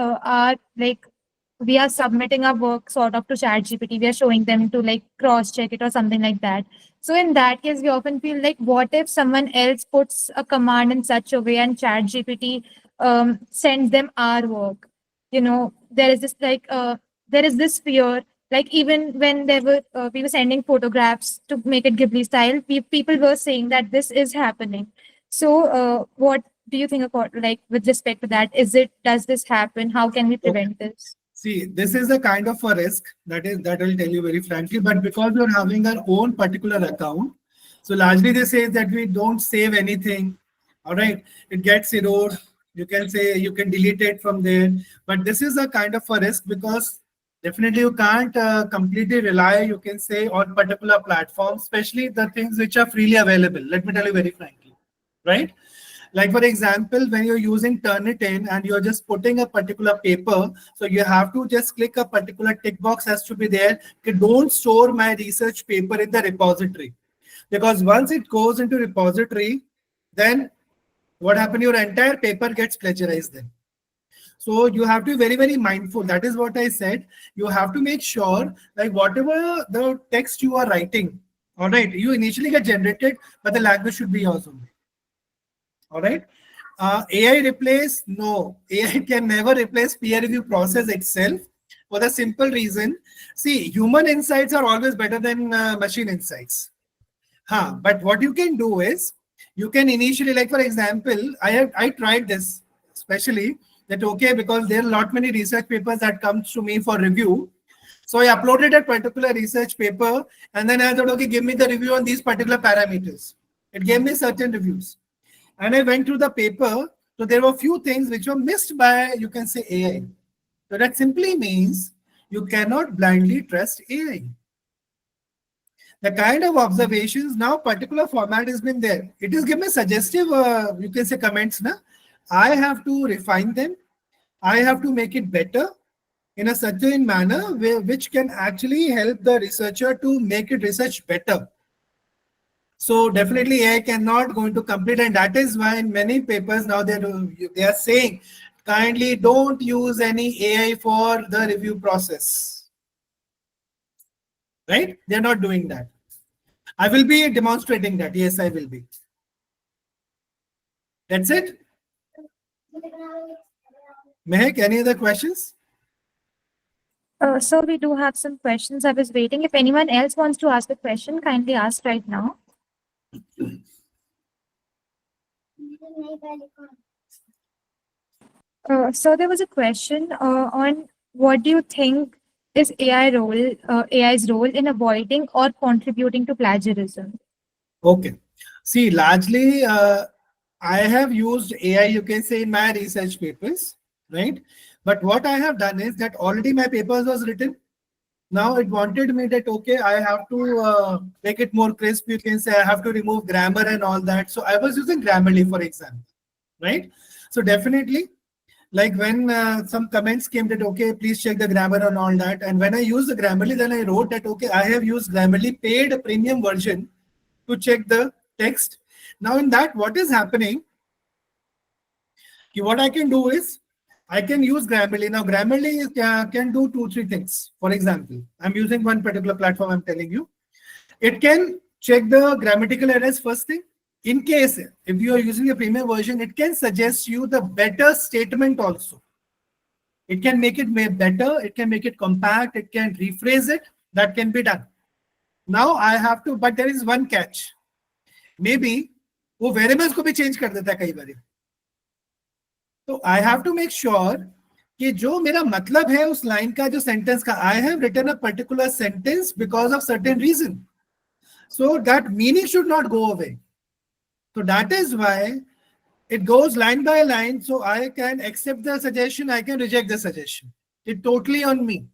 we are submitting our work sort of to ChatGPT, we are showing them to like cross check it or something like that. So in that case, we often feel like, what if someone else puts a command in such a way and ChatGPT sends them our work? There is this fear. Like even when we were sending photographs to make it Ghibli style, people were saying that this is happening. So what do you think about, like, with respect to that? Does this happen? How can we Okay. prevent this? See, this is a kind of a risk that I'll tell you very frankly, but because you're having our own particular account, so largely they say that we don't save anything. All right, it gets eroded. You can say you can delete it from there, but this is a kind of a risk because definitely you can't completely rely, you can say, on particular platforms, especially the things which are freely available. Let me tell you very frankly, right? Like for example, when you're using Turnitin and you're just putting a particular paper, so you have to just click a particular tick box has to be there. Okay, don't store my research paper in the repository, because once it goes into repository, then what happens? Your entire paper gets plagiarized then. So you have to be very, very mindful. That is what I said. You have to make sure, like whatever the text you are writing, all right, you initially get generated, but the language should be yours only. All right. AI replace? No, AI can never replace peer review process itself for the simple reason. See, human insights are always better than machine insights. But what you can do is you can initially, like for example, I tried this especially that okay, because there are a lot many research papers that comes to me for review. So I uploaded a particular research paper and then I thought, okay, give me the review on these particular parameters. It gave me certain reviews. And I went through the paper. So there were a few things which were missed by, you can say, AI. So that simply means you cannot blindly trust AI. The kind of observations now, particular format has been there. It is given suggestive, you can say, comments. Na? I have to refine them. I have to make it better in a certain manner which can actually help the researcher to make it research better. So definitely AI cannot going to complete, and that is why in many papers now they are saying kindly don't use any AI for the review process. Right? They're not doing that. I will be demonstrating that. Yes, I will be. That's it. Mehak, any other questions? So we do have some questions. I was waiting. If anyone else wants to ask a question, kindly ask right now. So there was a question on what do you think is AI's role in avoiding or contributing to plagiarism? Okay. See, largely I have used AI, you can say, in my research papers, right? But what I have done is that already my papers was written. Now it wanted me that, okay, I have to make it more crisp. You can say I have to remove grammar and all that. So I was using Grammarly, for example, right? So definitely, like when some comments came that, okay, please check the grammar and all that. And when I used the Grammarly, then I wrote that, okay, I have used Grammarly paid premium version to check the text. Now in that, what is happening? What I can do is I can use Grammarly. Now Grammarly can do 2-3 things. For example, I'm using one particular platform, I'm telling you. It can check the grammatical errors first thing. In case, if you are using a premium version, it can suggest you the better statement also. It can make it better, it can make it compact, it can rephrase it. That can be done. Now I have to, but there is one catch. Maybe वो variables को भी change कर देता है कई बार. So I have to make sure कि जो मेरा मतलब है उस लाइन का, जो सेंटेंस का, I have written a particular sentence because of certain reason. So that meaning should not go away. So that is why it goes line by line. So I can accept the suggestion, I can reject the suggestion. It's totally on me.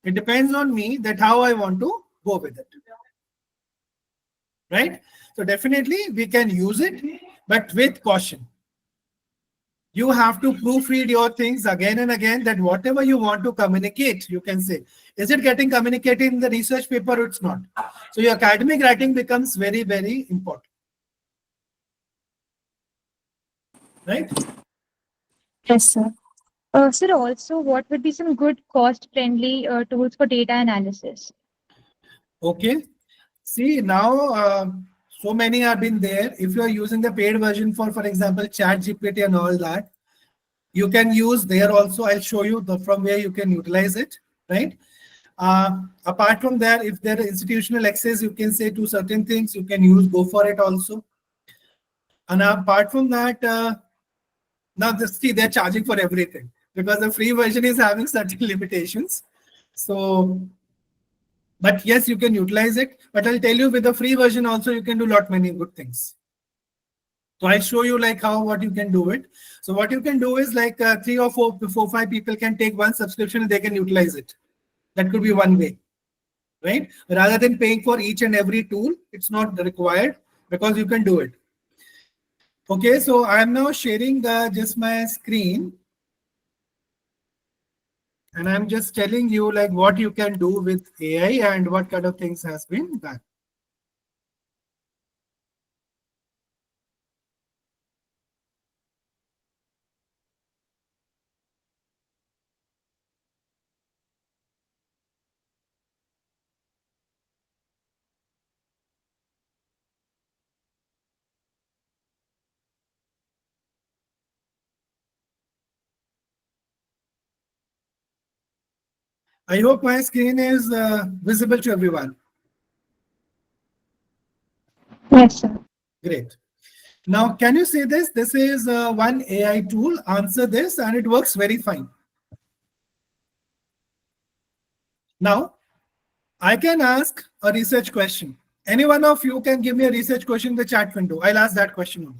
It depends on me that how I want to go with it. Right? So definitely we can use it. but with caution. You have to proofread your things again and again, that whatever you want to communicate, you can say, is it getting communicated in the research paper or it's not? So your academic writing becomes very, very important. Right? Yes, sir. Sir, also, what would be some good cost-friendly tools for data analysis? Okay. See, now so many have been there. If you are using the paid version for example, ChatGPT and all that, you can use there also. I'll show you from where you can utilize it, right? Apart from that, if there are institutional access, you can say to certain things, you can go for it also. And apart from that, now see, they're charging for everything because the free version is having certain limitations. So, but yes, you can utilize it. But I'll tell you, with the free version also, you can do many good things. So I'll show you like what you can do it. So what you can do is like 3 or 4, 5 people can take one subscription and they can utilize it. That could be one way, right? Rather than paying for each and every tool, it's not required because you can do it. Okay, so I'm now sharing just my screen. And I'm just telling you like what you can do with AI and what kind of things has been done. I hope my screen is visible to everyone. Yes, sir. Great. Now, can you see this? This is one AI tool. Answer this, and it works very fine. Now, I can ask a research question. Any one of you can give me a research question in the chat window. I'll ask that question only.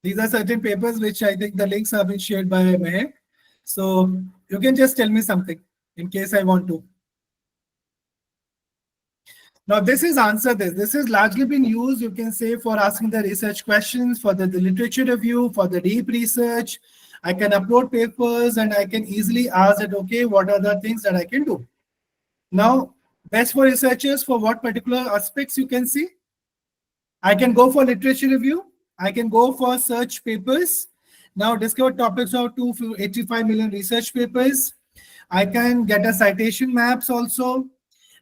These are certain papers which I think the links have been shared by Mehek. So you can just tell me something in case I want to. Now this is answer this. This has largely been used, you can say, for asking the research questions, for the literature review, for the deep research. I can upload papers and I can easily ask it, okay, what are the things that I can do? Now, best for researchers, for what particular aspects you can see? I can go for literature review. I can go for search papers. Now discover topics of 285 million research papers. I can get a citation maps also.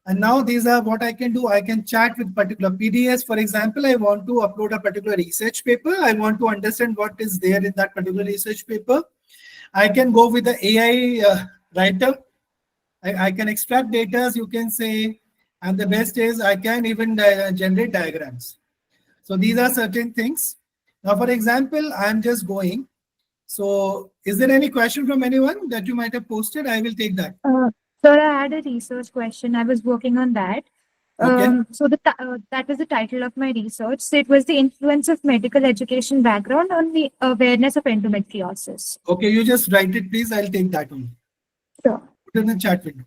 And now these are what I can do. I can chat with particular PDFs. For example, I want to upload a particular research paper. I want to understand what is there in that particular research paper. I can go with the AI writer. I can extract data, you can say, and the best is I can even generate diagrams. So these are certain things. Now, for example, I'm just going. So is there any question from anyone that you might have posted? I will take that. Sir, I had a research question. I was working on that. Okay. So that was the title of my research. So it was the influence of medical education background on the awareness of endometriosis. Okay, you just write it, please. I'll take that one. Sure. Put it in the chat window.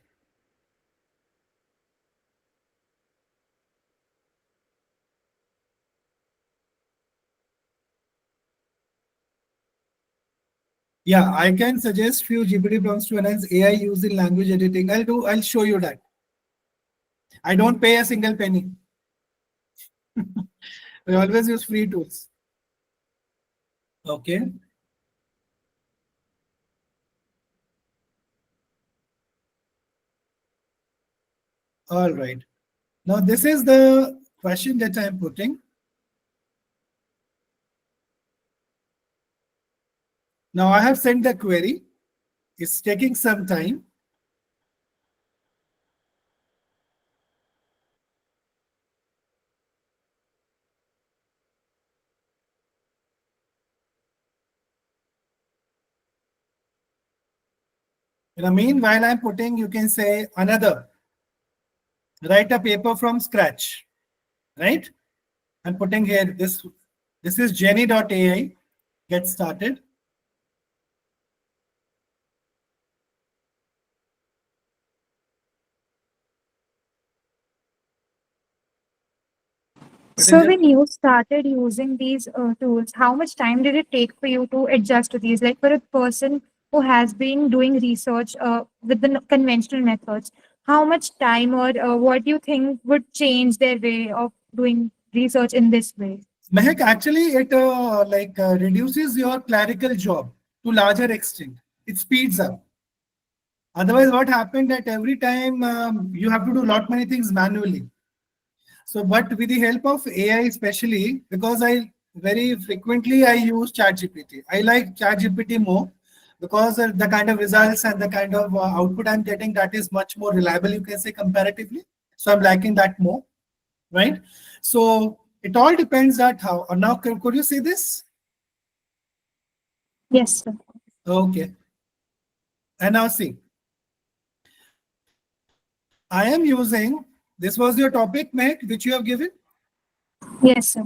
Yeah, I can suggest few GPT prompts to enhance AI use in language editing. I'll show you that. I don't pay a single penny. I always use free tools. Okay. All right. Now this is the question that I'm putting. Now I have sent the query. It's taking some time. In the meanwhile, I'm putting, you can say, another. Write a paper from scratch, right? I'm putting here, this is jenny.ai. Get started. So when you started using these tools, how much time did it take for you to adjust to these? Like for a person who has been doing research with the conventional methods, how much time or what do you think would change their way of doing research in this way? Mehak, actually, it reduces your clerical job to larger extent. It speeds up. Otherwise, what happened that every time you have to do lot many things manually. So, but with the help of AI, especially because I very frequently I use ChatGPT. I like ChatGPT more because the kind of results and the kind of output I'm getting, that is much more reliable, you can say, comparatively. So I'm liking that more, right? So it all depends that how. Now, could you see this? Yes, sir. Okay. And now see, I am using, this was your topic, Mehak, which you have given. Yes, sir.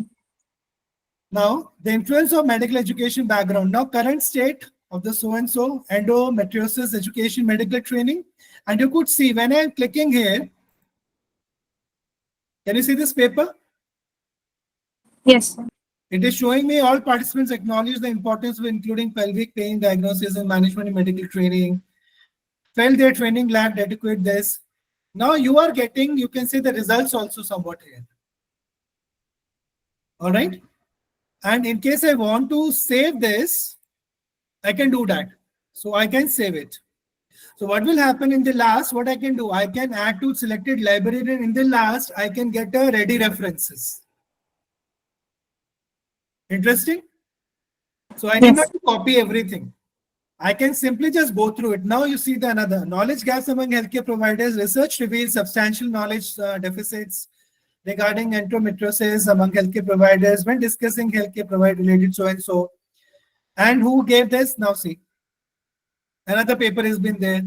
Now, the influence of medical education background. Now, current state of the so-and-so endometriosis education medical training. And you could see when I'm clicking here, can you see this paper? Yes, sir. It is showing me all participants acknowledge the importance of including pelvic pain diagnosis and management in medical training. Felt their training lacked adequate this. Now you are getting, you can see the results also somewhat here. All right. And in case I want to save this, I can do that. So I can save it. So what will happen in the last, what I can do, I can add to selected library, and in the last, I can get a ready references. Interesting. So I need Yes. not to copy everything. I can simply just go through it. Now you see the another knowledge gaps among healthcare providers. Research reveals substantial knowledge deficits regarding endometriosis among healthcare providers when discussing healthcare provider related so and so. And who gave this? Now see, another paper has been there.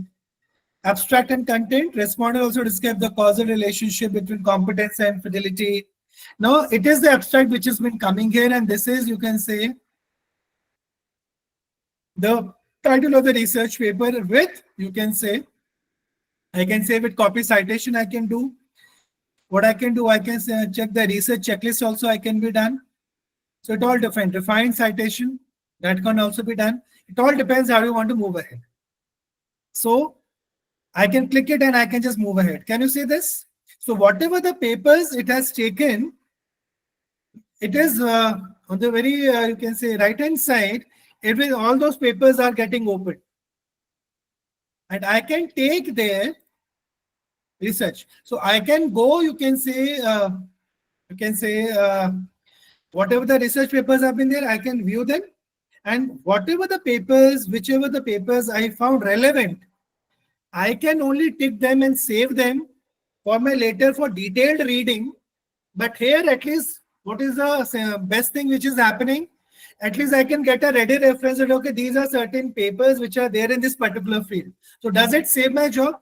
Abstract and content. Respondent also described the causal relationship between competence and fidelity. Now it is the abstract which has been coming here, and this is, you can say, the title of the research paper with, you can say, I can say with copy citation I can do. What I can do, I can say, check the research checklist also I can be done. So it all depends. Refined citation, that can also be done. It all depends how you want to move ahead. So I can click it and I can just move ahead. Can you see this? So whatever the papers it has taken, it is on the very, you can say, right hand side, it will, all those papers are getting open. And I can take their research. So I can go, you can say, whatever the research papers have been there, I can view them. And whatever the papers, whichever the papers I found relevant, I can only tick them and save them for my later for detailed reading. But here, at least, what is the best thing which is happening? At least I can get a ready reference that, okay, these are certain papers which are there in this particular field. So does it save my job?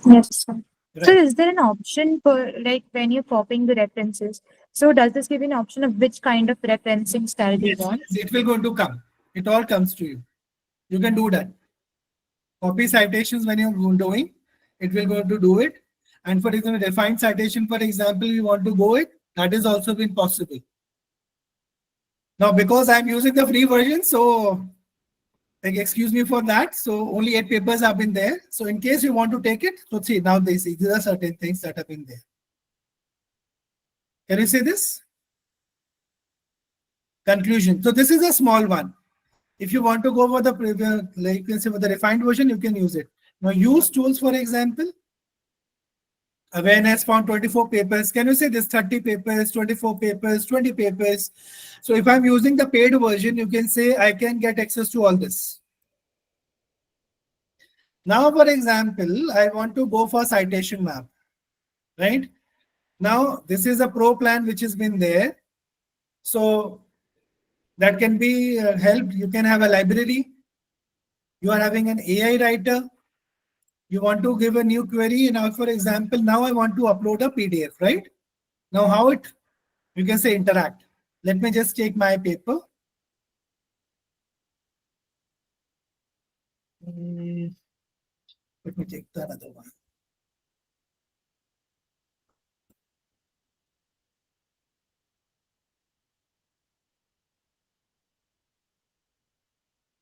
Yes, sir. So Right. is there an option for like when you're copying the references? So does this give you an option of which kind of referencing style you Yes, want? yes, it will going to come. It all comes to you. You can do that. Copy citations when you're doing, it will go to do it. And for example, defined citation, for example, you want to go it, that is also been possible. Now, because I'm using the free version, so like, excuse me for that. So only 8 papers have been there. So in case you want to take it, so see, now they see these are certain things that have been there. Can you see this? Conclusion. So this is a small one. If you want to go for the like you can say for the refined version, you can use it. Now use tools, for example. Awareness found 24 papers. Can you say this 30 papers, 24 papers, 20 papers? So if I'm using the paid version, you can say I can get access to all this. Now, for example, I want to go for citation map, right? Now, this is a pro plan which has been there. So that can be helped. You can have a library. You are having an AI writer. You want to give a new query. Now, for example, now I want to upload a PDF, right? Now, how it, you can say interact. Let me just take my paper. Let me take the other one.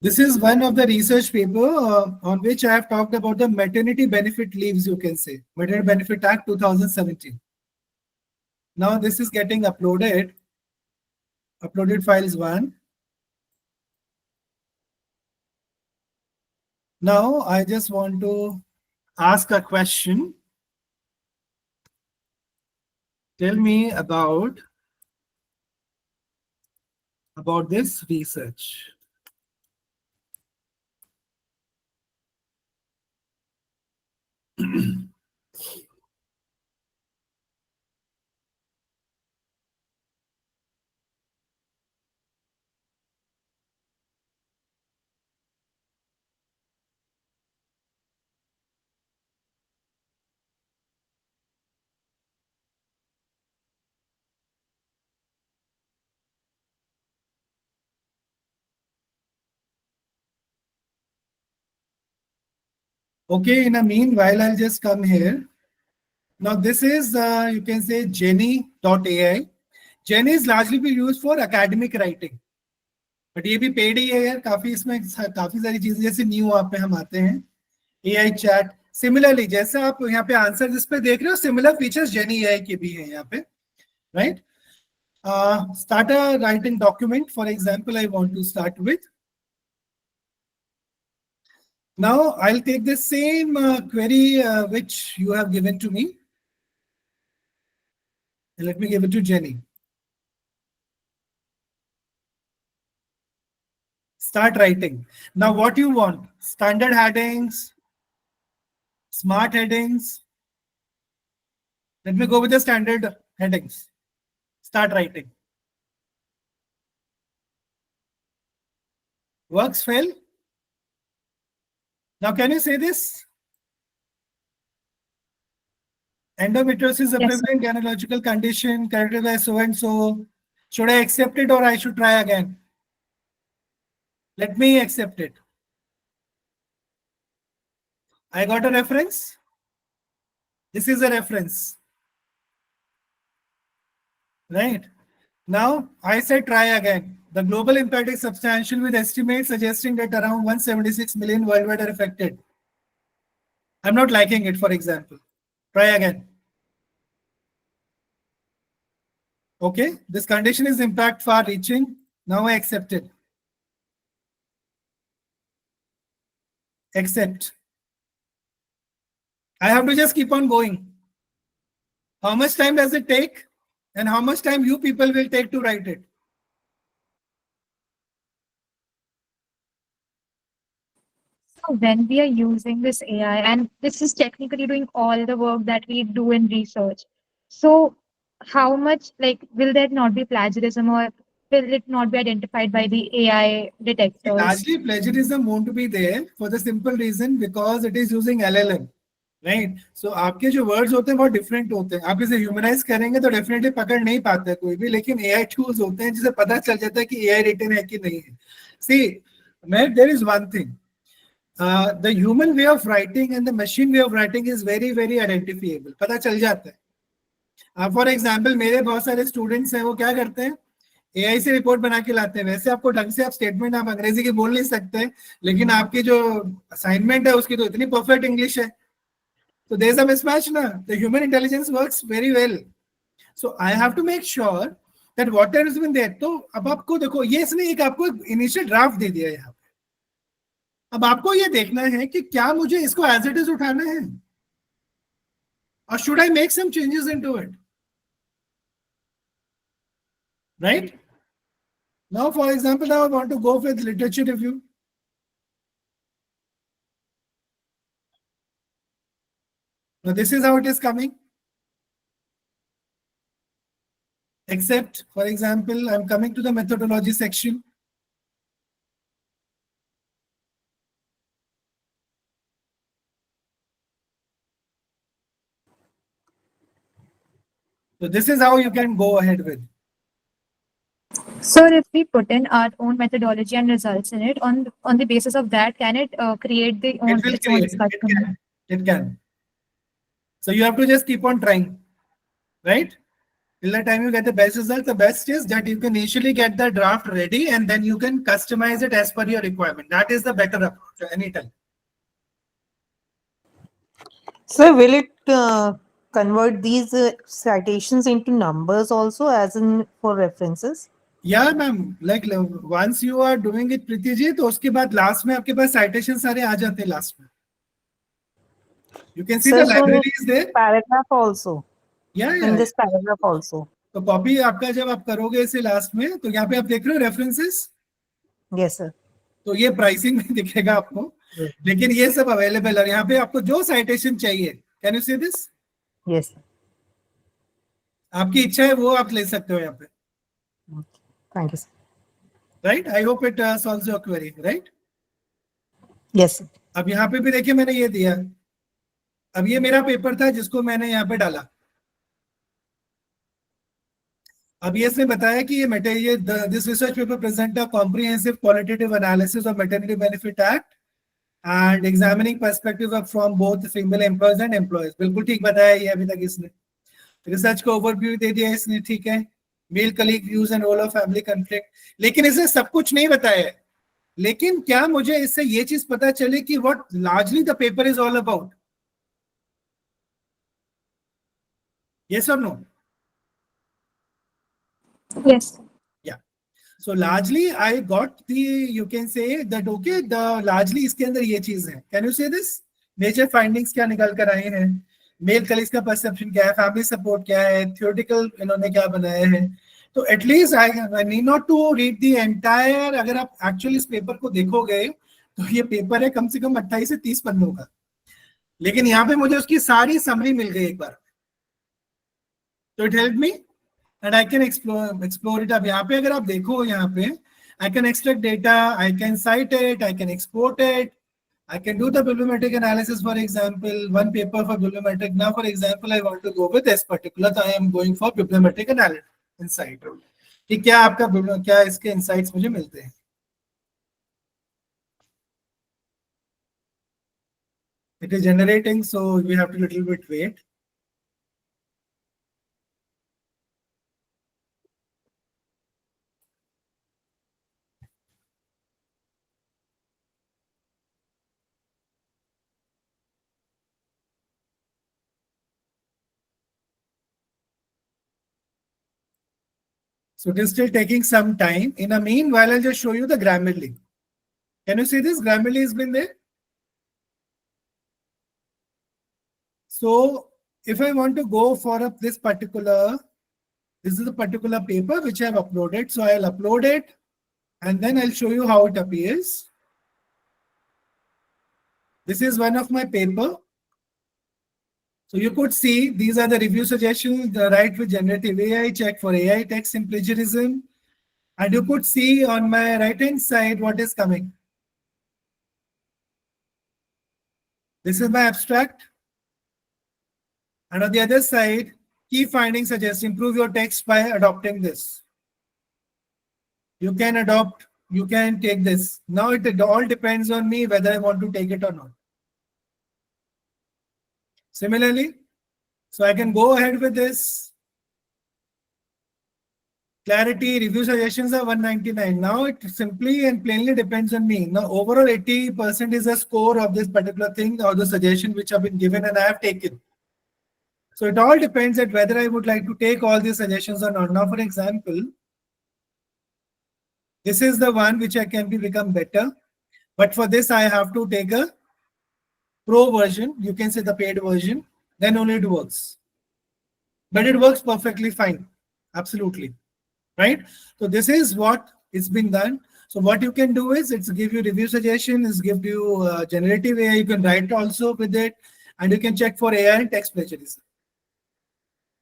This is one of the research paper on which I have talked about the maternity benefit leaves, you can say. Maternity Benefit Act 2017. Now this is getting uploaded. Uploaded files 1. Now I just want to ask a question. Tell me about this research. Okay, in a meanwhile, I'll just come here. Now this is, you can say Jenny.ai. Jenny is largely be used for academic writing. But ये भी paid ही है यार, काफी इसमें काफी सारी चीजें जैसे न्यू आप पे हम आते हैं एआई चैट. सिमिलरली जैसे आप यहाँ पे आंसर जिस पे देख रहे हो, सिमिलर फीचर्स जेनी एआई के भी हैं यहाँ पे, right. Start a writing document. For example, I want to start with. Now I'll take the same query which you have given to me. And let me give it to Jenny. Start writing. Now what you want? Standard headings, smart headings. Let me go with the standard headings. Start writing. Works well. Now can you say this? Endometriosis is a Yes. prevalent gynecological condition characterized by so and so. Should I accept it or I should try again? Let me accept it. I got a reference. This is a reference. Right. Now I said try again. The global impact is substantial with estimates suggesting that around 176 million worldwide are affected. I'm not liking it, for example. Try again. Okay, this condition is impact far reaching. Now I accept it. Accept. I have to just keep on going. How much time does it take? And how much time you people will take to write it? So when we are using this AI, and this is technically doing all the work that we do in research, so how much, like, will there not be plagiarism, or will it not be identified by the AI detectors? Largely plagiarism won't be there for the simple reason because it is using LLM. Right. So आपके जो words होते हैं बहुत different होते हैं. आप इसे humanise करेंगे तो डेफिनेटली पकड़ नहीं पाता है कोई भी, लेकिन एआई टूल्स होते हैं जिसे पता चल जाता है कि एआई रिटन है कि नहीं है. See Matt, there is one thing, the human way of writing and the machine way of writing is very very identifiable. पता चल जाता है. फॉर एग्जाम्पल मेरे बहुत सारे स्टूडेंट्स हैं, वो क्या करते हैं, एआई से रिपोर्ट बना के लाते हैं. वैसे आपको ढंग से आप स्टेटमेंट आप अंग्रेजी की बोल नहीं सकते, लेकिन आपकी जो असाइनमेंट है उसकी तो इतनी परफेक्ट इंग्लिश है. So there's a mismatch now. The human intelligence works very well. So I have to make sure that whatever has been there. तो अब आपको देखो, ये इसने एक आपको इनिशियल ड्राफ्ट दे दिया है यहाँ पे. अब आपको ये देखना है कि क्या मुझे इसको एज इट इज उठाना है, or should I make some changes into it? Right? Now, for example, now I want to go with literature review. Now this is how it is coming. Except, for example, I'm coming to the methodology section. So this is how you can go ahead with. So if we put in our own methodology and results in it, on the basis of that, can it create the own, It will its own create. It can. So you have to just keep on trying, right? Till the time you get the best result, the best is that you can initially get the draft ready and then you can customize it as per your requirement. That is the better approach anytime. So will it convert these citations into numbers also, as in for references? Yeah, ma'am. Like once you are doing it, Preeti ji, तो उसके बाद last में आपके पास citation सारे आ जाते हैं last में. You can see Sir, the so library is there. paragraph also. Yeah, In yeah. this paragraph also. तो कॉपी आपका जब आप करोगे इसे लास्ट में, तो यहाँ पे आप देख रहे हो रेफरेंसेस. Yes, sir. तो ये प्राइसिंग में दिखेगा आपको, लेकिन ये सब अवेलेबल है यहाँ पे. आपको जो साइटेशन चाहिए, can you see this? Yes, sir. आपकी इच्छा है वो आप ले सकते हो यहाँ पे. Thank you, sir. Right, I hope it solves your query. Right, Yes, sir. अब यहाँ पे भी देखिए मैंने ये दिया. अब ये मेरा पेपर था जिसको मैंने यहाँ पे डाला. अब ये इसने बताया कि ये material, this research paper present a comprehensive qualitative analysis of maternity benefit act and examining perspective of from both female employees and employees. बिल्कुल ठीक बताया ये अभी तक इसने. रिसर्च का ओवरव्यू दे दिया इसने, ठीक है. Male colleague views and role of family conflict. लेकिन इसने सब कुछ नहीं बताया है. लेकिन क्या मुझे इससे ये चीज पता चले कि what largely the paper is all about? Yes और no? Yes. So largely I got the, you can say that okay, the largely इसके अंदर ये चीज है. Can you say this? Major findings क्या निकल कर आए हैं? Male colleagues का perception क्या है? Family support क्या है? Theoretical इन्होंने क्या बनाया है? तो at least I need not to read the entire. अगर आप actually इस पेपर को देखोगे तो ये पेपर है कम से कम 28 से 30 पन्नों का. लेकिन यहाँ पे मुझे उसकी सारी समरी मिल गई एक बार. तो it helped me. And I can explore it. अब यहाँ पे अगर आप देखो, यहाँ पे I can extract data, I can cite it, I can export it, I can do the bibliometric analysis. For example, one paper for bibliometric. Now, for example, I want to go with this particular. So I am going for bibliometric analysis insight. कि क्या आपका क्या इसके insights मुझे मिलते हैं? It is generating, so we have to little bit wait. So it is still taking some time. In the meanwhile, I'll just show you the Grammarly. Can you see this? Grammarly has been there. So if I want to go for this particular, this is a particular paper which I have uploaded. So I'll upload it and then I'll show you how it appears. This is one of my paper. So you could see these are the review suggestions, the right with generative AI, check for AI text and plagiarism. And you could see on my right hand side what is coming. This is my abstract. And on the other side, key findings suggest improve your text by adopting this. You can adopt, you can take this. Now it all depends on me whether I want to take it or not. Similarly, so I can go ahead with this. Clarity, review suggestions are 199. Now it simply and plainly depends on me. Now overall 80% is the score of this particular thing or the suggestion which have been given and I have taken. So it all depends on whether I would like to take all these suggestions or not. Now, for example, this is the one which I can become better. But for this, I have to take a pro version. You can say the paid version. Then only it works. But it works perfectly fine. Absolutely. Right? So this is what it's been done. So what you can do is it's give you review suggestions, it's give you generative AI. You can write also with it. And you can check for AI and text plagiarism.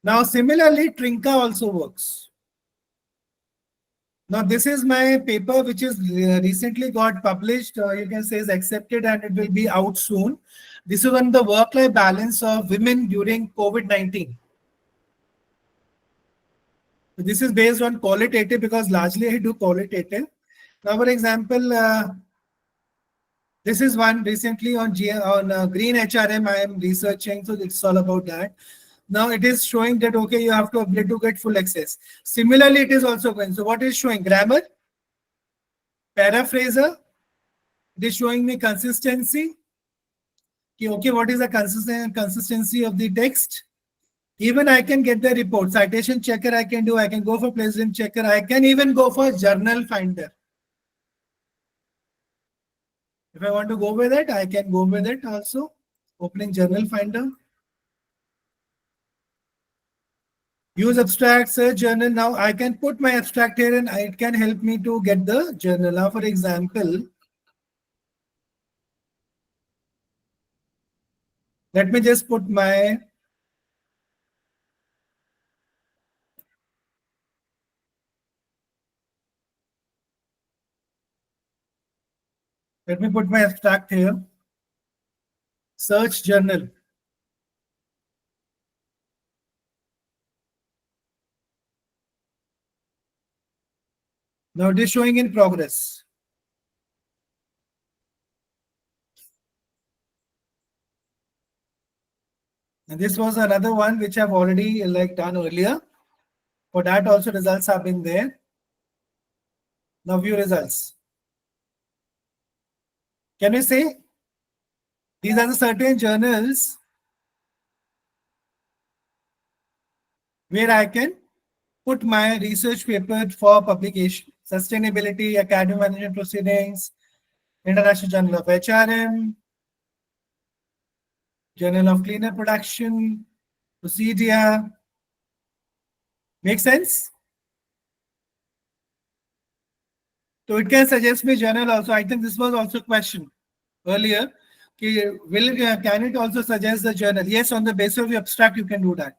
Now, similarly, Trinka also works. Now, this is my paper, which is recently got published. You can say is accepted and it will be out soon. This is on the work-life balance of women during COVID-19. So this is based on qualitative because largely I do qualitative. Now, for example, this is one recently on green HRM I am researching. So it's all about that. Now it is showing that, okay, you have to update to get full access. Similarly, it is also going. So what is showing? Grammar, paraphraser. It is showing me consistency. Okay, what is the consistency of the text? Even I can get the report. Citation checker I can do. I can go for plagiarism checker. I can even go for journal finder. If I want to go with it, I can go with it also. Opening journal finder. Use abstract, search journal. Now I can put my abstract here and it can help me to get the journal. Now, for example, let me just put my abstract here. Search journal. Now it is showing in progress. And this was another one which I've already done earlier. For that also results have been there. Now view results. Can we say these are the certain journals where I can put my research paper for publication? Sustainability, academic management proceedings, International Journal of HRM, Journal of Cleaner Production, Procedure. Make sense? So it can suggest me journal also. I think this was also a question earlier. Can it also suggest the journal? Yes, on the basis of the abstract, you can do that.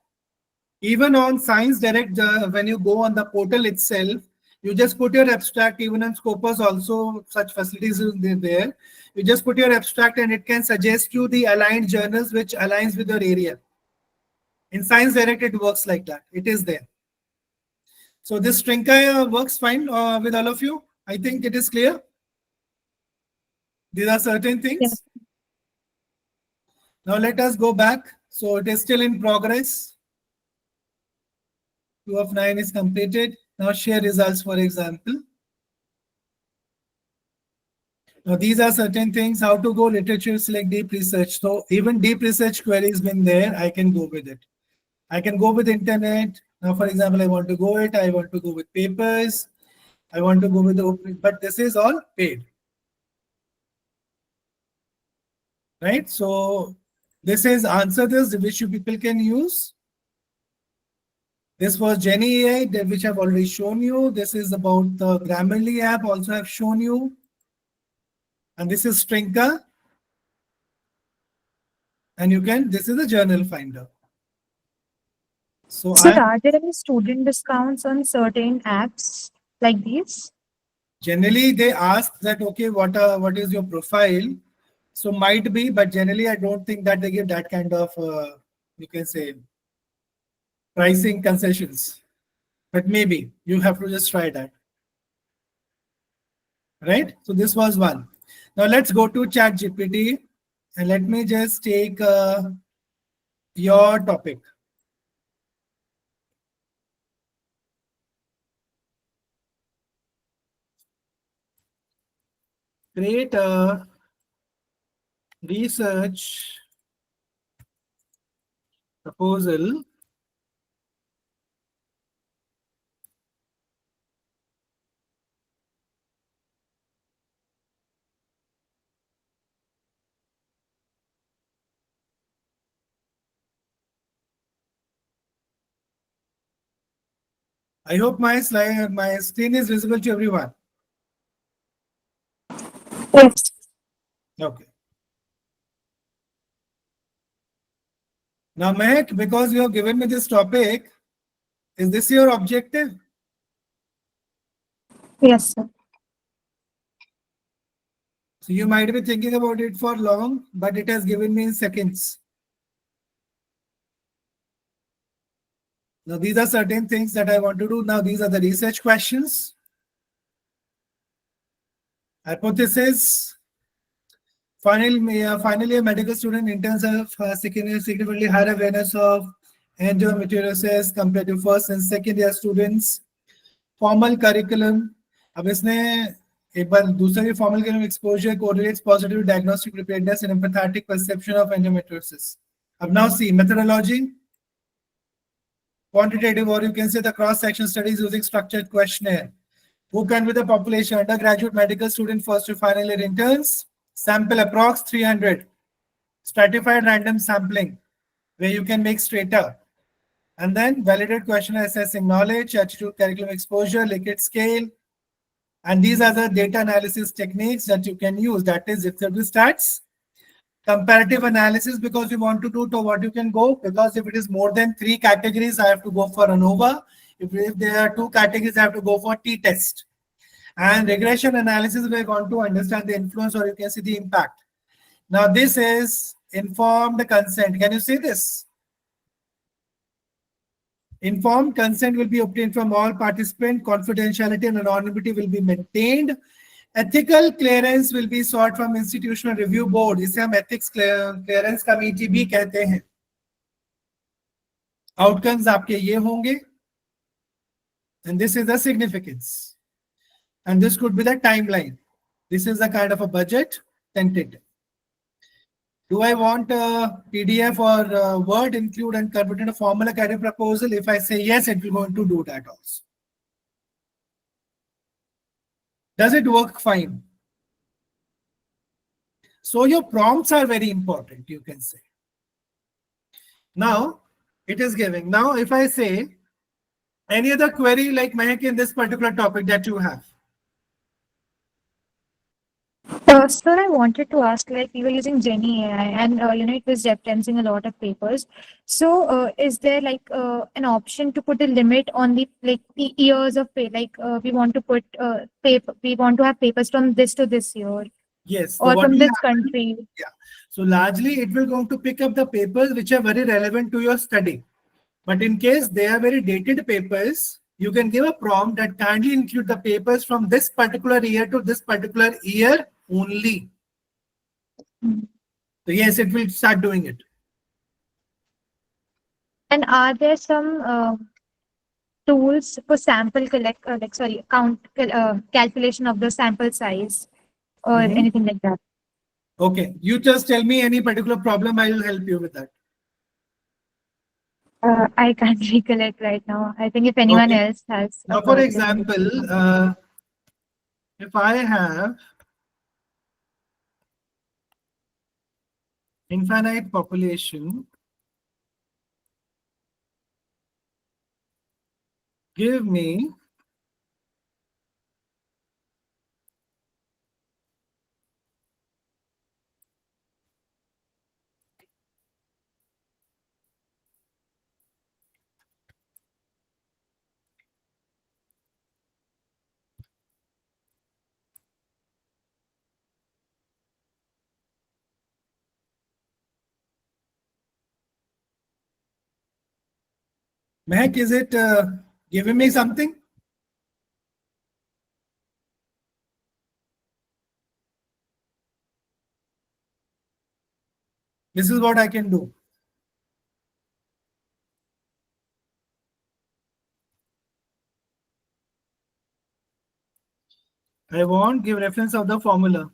Even on Science Direct, when you go on the portal itself, you just put your abstract. Even on Scopus also, such facilities are there. You just put your abstract and it can suggest you the aligned journals which aligns with your area. In Science Direct, it works like that. It is there. So this Trinka works fine with all of you. I think it is clear. These are certain things. Yes. Now let us go back. So it is still in progress. 2 of 9 is completed. Now share results, for example. Now these are certain things. How to go literature, select deep research. So even deep research queries been there, I can go with it. I can go with internet. Now, for example, I want to go with papers. I want to go with the open, but this is all paid. Right? So this is answer this, which you people can use. This was Jenny AI, which I've already shown you. This is about the Grammarly app, also I've shown you. And this is Trinka. And you can, this is a journal finder. So Sir, are there any student discounts on certain apps like these? Generally, they ask that, okay, what is your profile? So might be, but generally, I don't think that they give that kind of, you can say, pricing concessions. But maybe you have to just try that. Right? So this was one. Now let's go to ChatGPT and let me just take your topic. Create a research proposal I hope my screen is visible to everyone. Yes. Okay. Now, Mehak, because you have given me this topic, is this your objective? Yes, sir. So you might be thinking about it for long, but it has given me in seconds. Now, these are certain things that I want to do. Now, these are the research questions. Hypothesis. Finally, a medical student in terms of significantly higher awareness of endometriosis compared to first and second year students. Formal curriculum. अब इसने एक बार दूसरी formal curriculum exposure correlates positive diagnostic preparedness and empathetic perception of endometriosis. अब now see methodology. Quantitative, or you can say the cross-section studies using structured questionnaire. Who can be the population? Undergraduate medical student, first to final year interns. Sample approx 300. Stratified random sampling, where you can make strata. And then validated questionnaire assessing knowledge, attitude, curriculum exposure, Likert scale. And these are the data analysis techniques that you can use. That is descriptive stats. Comparative analysis, because we want to do to what you can go, because if it is more than 3 categories, I have to go for ANOVA. If there are 2 categories, I have to go for t-test. And regression analysis, we want to understand the influence, or you can see the impact. Now this is informed consent. Can you see this? Informed consent will be obtained from all participants. Confidentiality and anonymity will be maintained. Ethical clearance will be sought from institutional review board. इसे हम ethics clearance committee भी कहते हैं. Outcomes आपके ये होंगे. And this is the significance. And this could be the timeline. This is the kind of a budget tentative. Do I want a PDF or Word include and convert in a formal academic proposal? If I say yes, it will going to do that also. Does it work fine? So your prompts are very important, you can say. Now, it is giving. Now, if I say any other query like Mehak in this particular topic that you have. Sir, I wanted to ask, like, we were using Jenny AI and, it was referencing a lot of papers. So, is there like an option to put a limit on the years of pay? Like, we want to put paper, we want to have papers from this to this year. Yes. Or from this country. Yeah. So largely it will going to pick up the papers which are very relevant to your study. But in case they are very dated papers, you can give a prompt that kindly include the papers from this particular year to this particular year only. So yes, it will start doing it. And are there some tools for sample calculation of the sample size or anything like that? Okay, you just tell me any particular problem, I will help you with that. I can't recollect right now. I think if anyone else has. Now, for example, if I have infinite population, give me Mehak, is it giving me something? This is what I can do. I want give reference of the formula.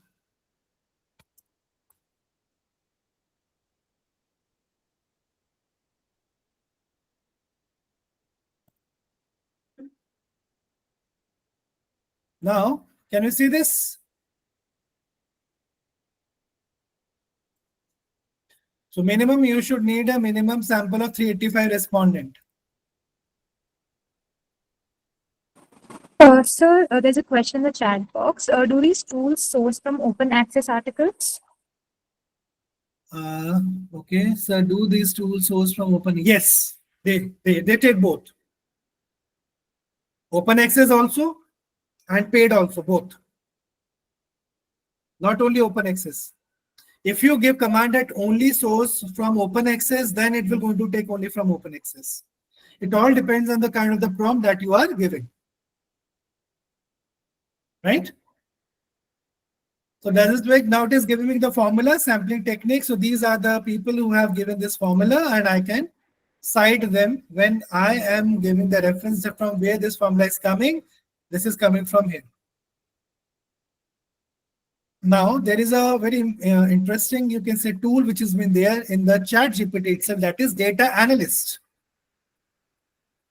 Now, can you see this? So minimum, you should need a minimum sample of 385 respondent. Sir, there's a question in the chat box. Do these tools source from open access articles? Okay, so do these tools source from open? Yes, they take both. Open access also and paid also, both. Not only open access. If you give command that only source from open access, then it will going to take only from open access. It all depends on the kind of the prompt that you are giving. Right? So that is like now it is giving me the formula sampling technique. So these are the people who have given this formula and I can cite them when I am giving the reference from where this formula is coming. This is coming from here. Now, there is a very interesting, you can say, tool which has been there in the ChatGPT itself, that is data analyst.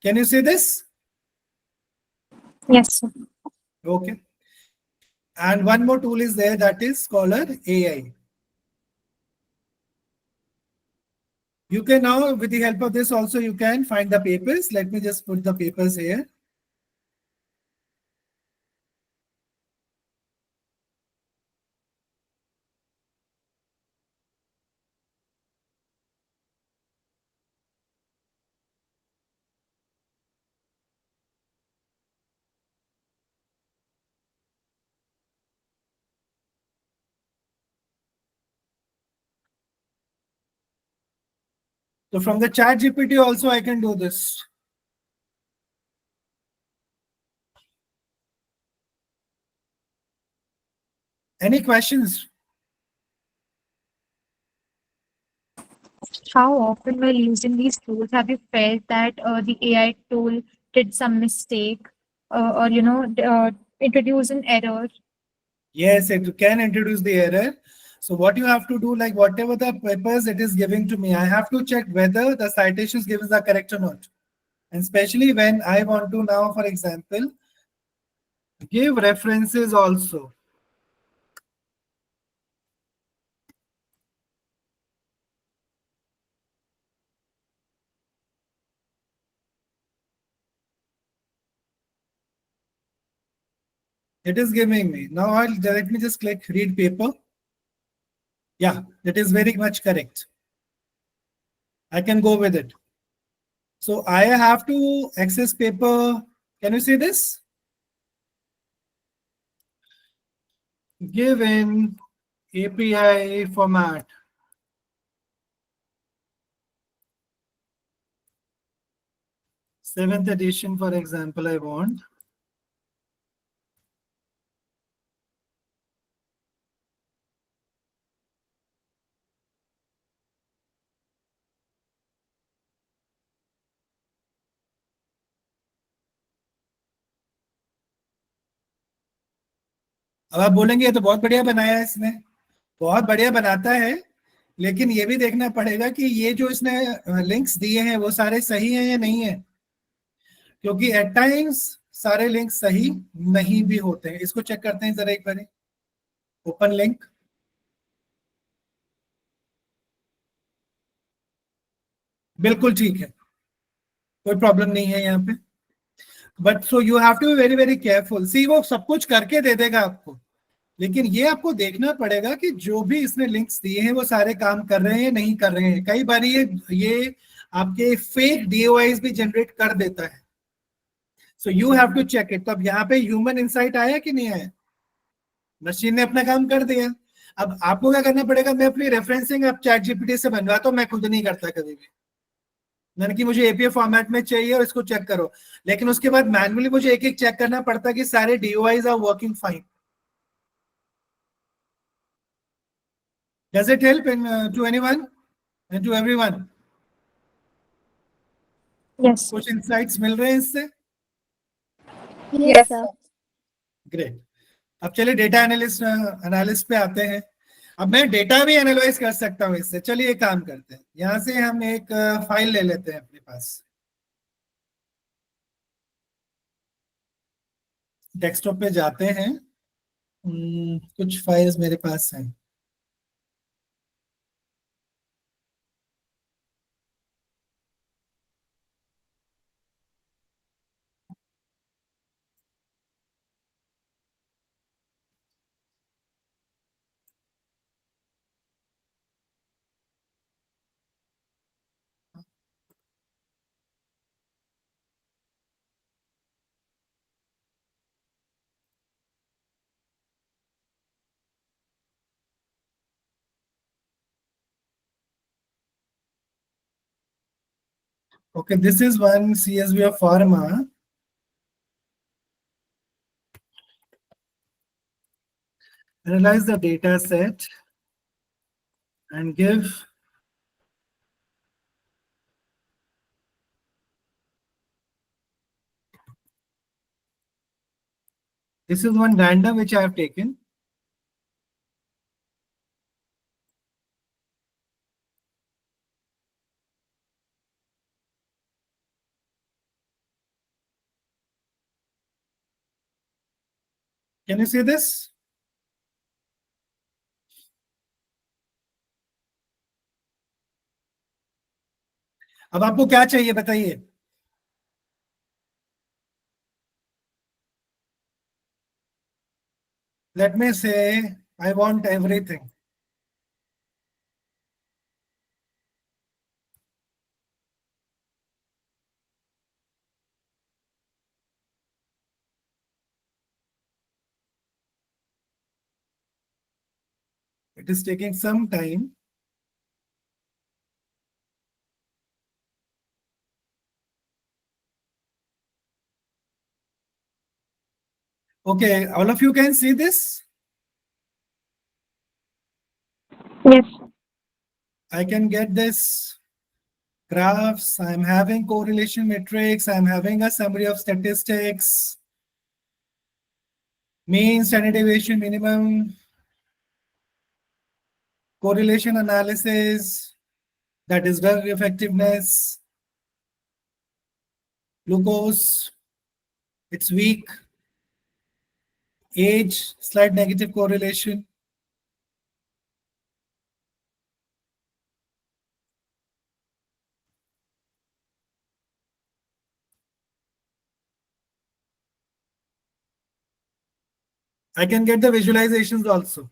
Can you see this? Yes, sir. Okay. And one more tool is there, that is Scholar AI. You can now, with the help of this also, you can find the papers. Let me just put the papers here. So from the ChatGPT also I can do this. Any questions? How often while using these tools have you felt that the AI tool did some mistake or introduce an error? Yes, it can introduce the error. So what you have to do, like whatever the papers it is giving to me, I have to check whether the citations given are correct or not. And especially when I want to now, for example, give references also. It is giving me. Now let me just click read paper. Yeah, that is very much correct. I can go with it. So I have to access paper. Can you see this? Give in API format. Seventh edition, for example, I want. अब आप बोलेंगे ये तो बहुत बढ़िया बनाया है इसने, बहुत बढ़िया बनाता है, लेकिन ये भी देखना पड़ेगा कि ये जो इसने लिंक्स दिए हैं वो सारे सही हैं या नहीं है, क्योंकि एट टाइम्स सारे लिंक सही नहीं भी होते हैं. इसको चेक करते हैं जरा एक बार. Open link. बिल्कुल ठीक है, कोई प्रॉब्लम नहीं है यहाँ पे. But so you have to be very very careful. See वो सब कुछ करके दे देगा आपको, लेकिन ये आपको देखना पड़ेगा कि जो भी इसने लिंक्स दिए हैं वो सारे काम कर रहे हैं नहीं कर रहे हैं. कई बार ये आपके फेक डीओआईज भी जनरेट कर देता है. So you have to check it. तो अब यहाँ पे ह्यूमन इंसाइट आया कि नहीं आया? मशीन ने अपना काम कर दिया. अब आपको क्या करना पड़ेगा? मैं अपनी रेफरेंसिंग अब चैट जीपीटी से बनवाता हूँ, मैं खुद नहीं करता कभी भी. मैंने कि मुझे एपीआई फॉर्मेट में चाहिए और इसको चेक करो, लेकिन उसके बाद मैन्युअली मुझे एक एक चेक करना पड़ता है कि सारे DOIs are working fine. Does it help to anyone and to everyone? Yes. कुछ insights मिल रहे हैं इससे? Yes, sir. Great. अब चलिए डेटा एनालिस्ट पे आते हैं. अब मैं डेटा भी एनालाइज कर सकता हूँ इससे. चलिए एक काम करते हैं, यहाँ से हम एक फाइल ले लेते हैं अपने पास. डेस्कटॉप पे जाते हैं. कुछ फाइल्स मेरे पास हैं. Okay, this is one CSV of pharma. Analyze the data set and give This is one random which I have taken. Can you see this? अब आपको क्या चाहिए बताइए? Let me say I want everything. It is taking some time. Okay, all of you can see this? Yes. I can get this graphs. I'm having correlation matrix. I'm having a summary of statistics, mean, standard deviation, minimum, correlation analysis, that is drug effectiveness, glucose, it's weak, age, slight negative correlation. I can get the visualizations also.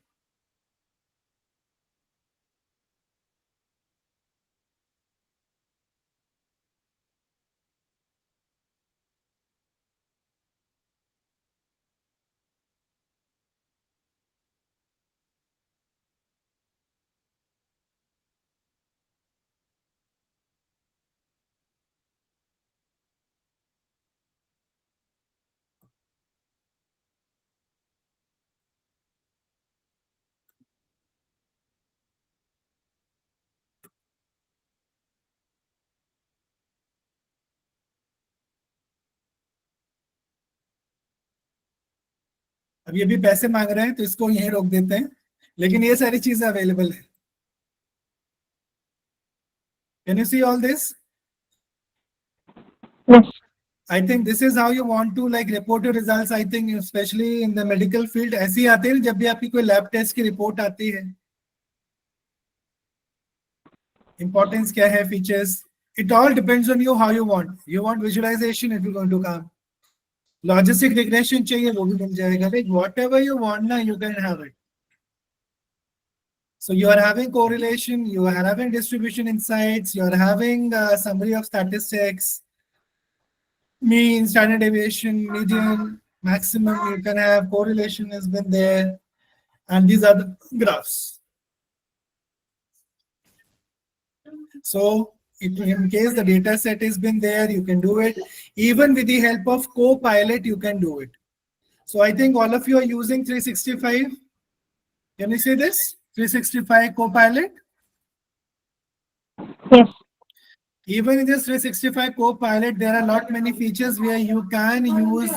अब ये भी पैसे मांग रहे हैं तो इसको यहीं रोक देते हैं, लेकिन ये सारी चीजें अवेलेबल है. Can you see all this? Yes. I think this is how you want to like report your results. I think especially in the medical field ऐसे ही आते हैं जब भी आपकी कोई लैब टेस्ट की रिपोर्ट आती है. Importance क्या है, features. It all depends on you how you want. You want visualization, it will going to come. Logistic regression चाहिए वो भी मिल जाएगा. Like whatever you want now, you can have it. So you are having correlation, you are having distribution insights, you are having a summary of statistics, mean, standard deviation, median, maximum. You can have correlation has been there, and these are the graphs. So in case the data set has been there, you can do it. Even with the help of Copilot, you can do it. So I think all of you are using 365. Can you see this? 365 Copilot? Yes. Even in this 365 Copilot, there are a lot many features where you can use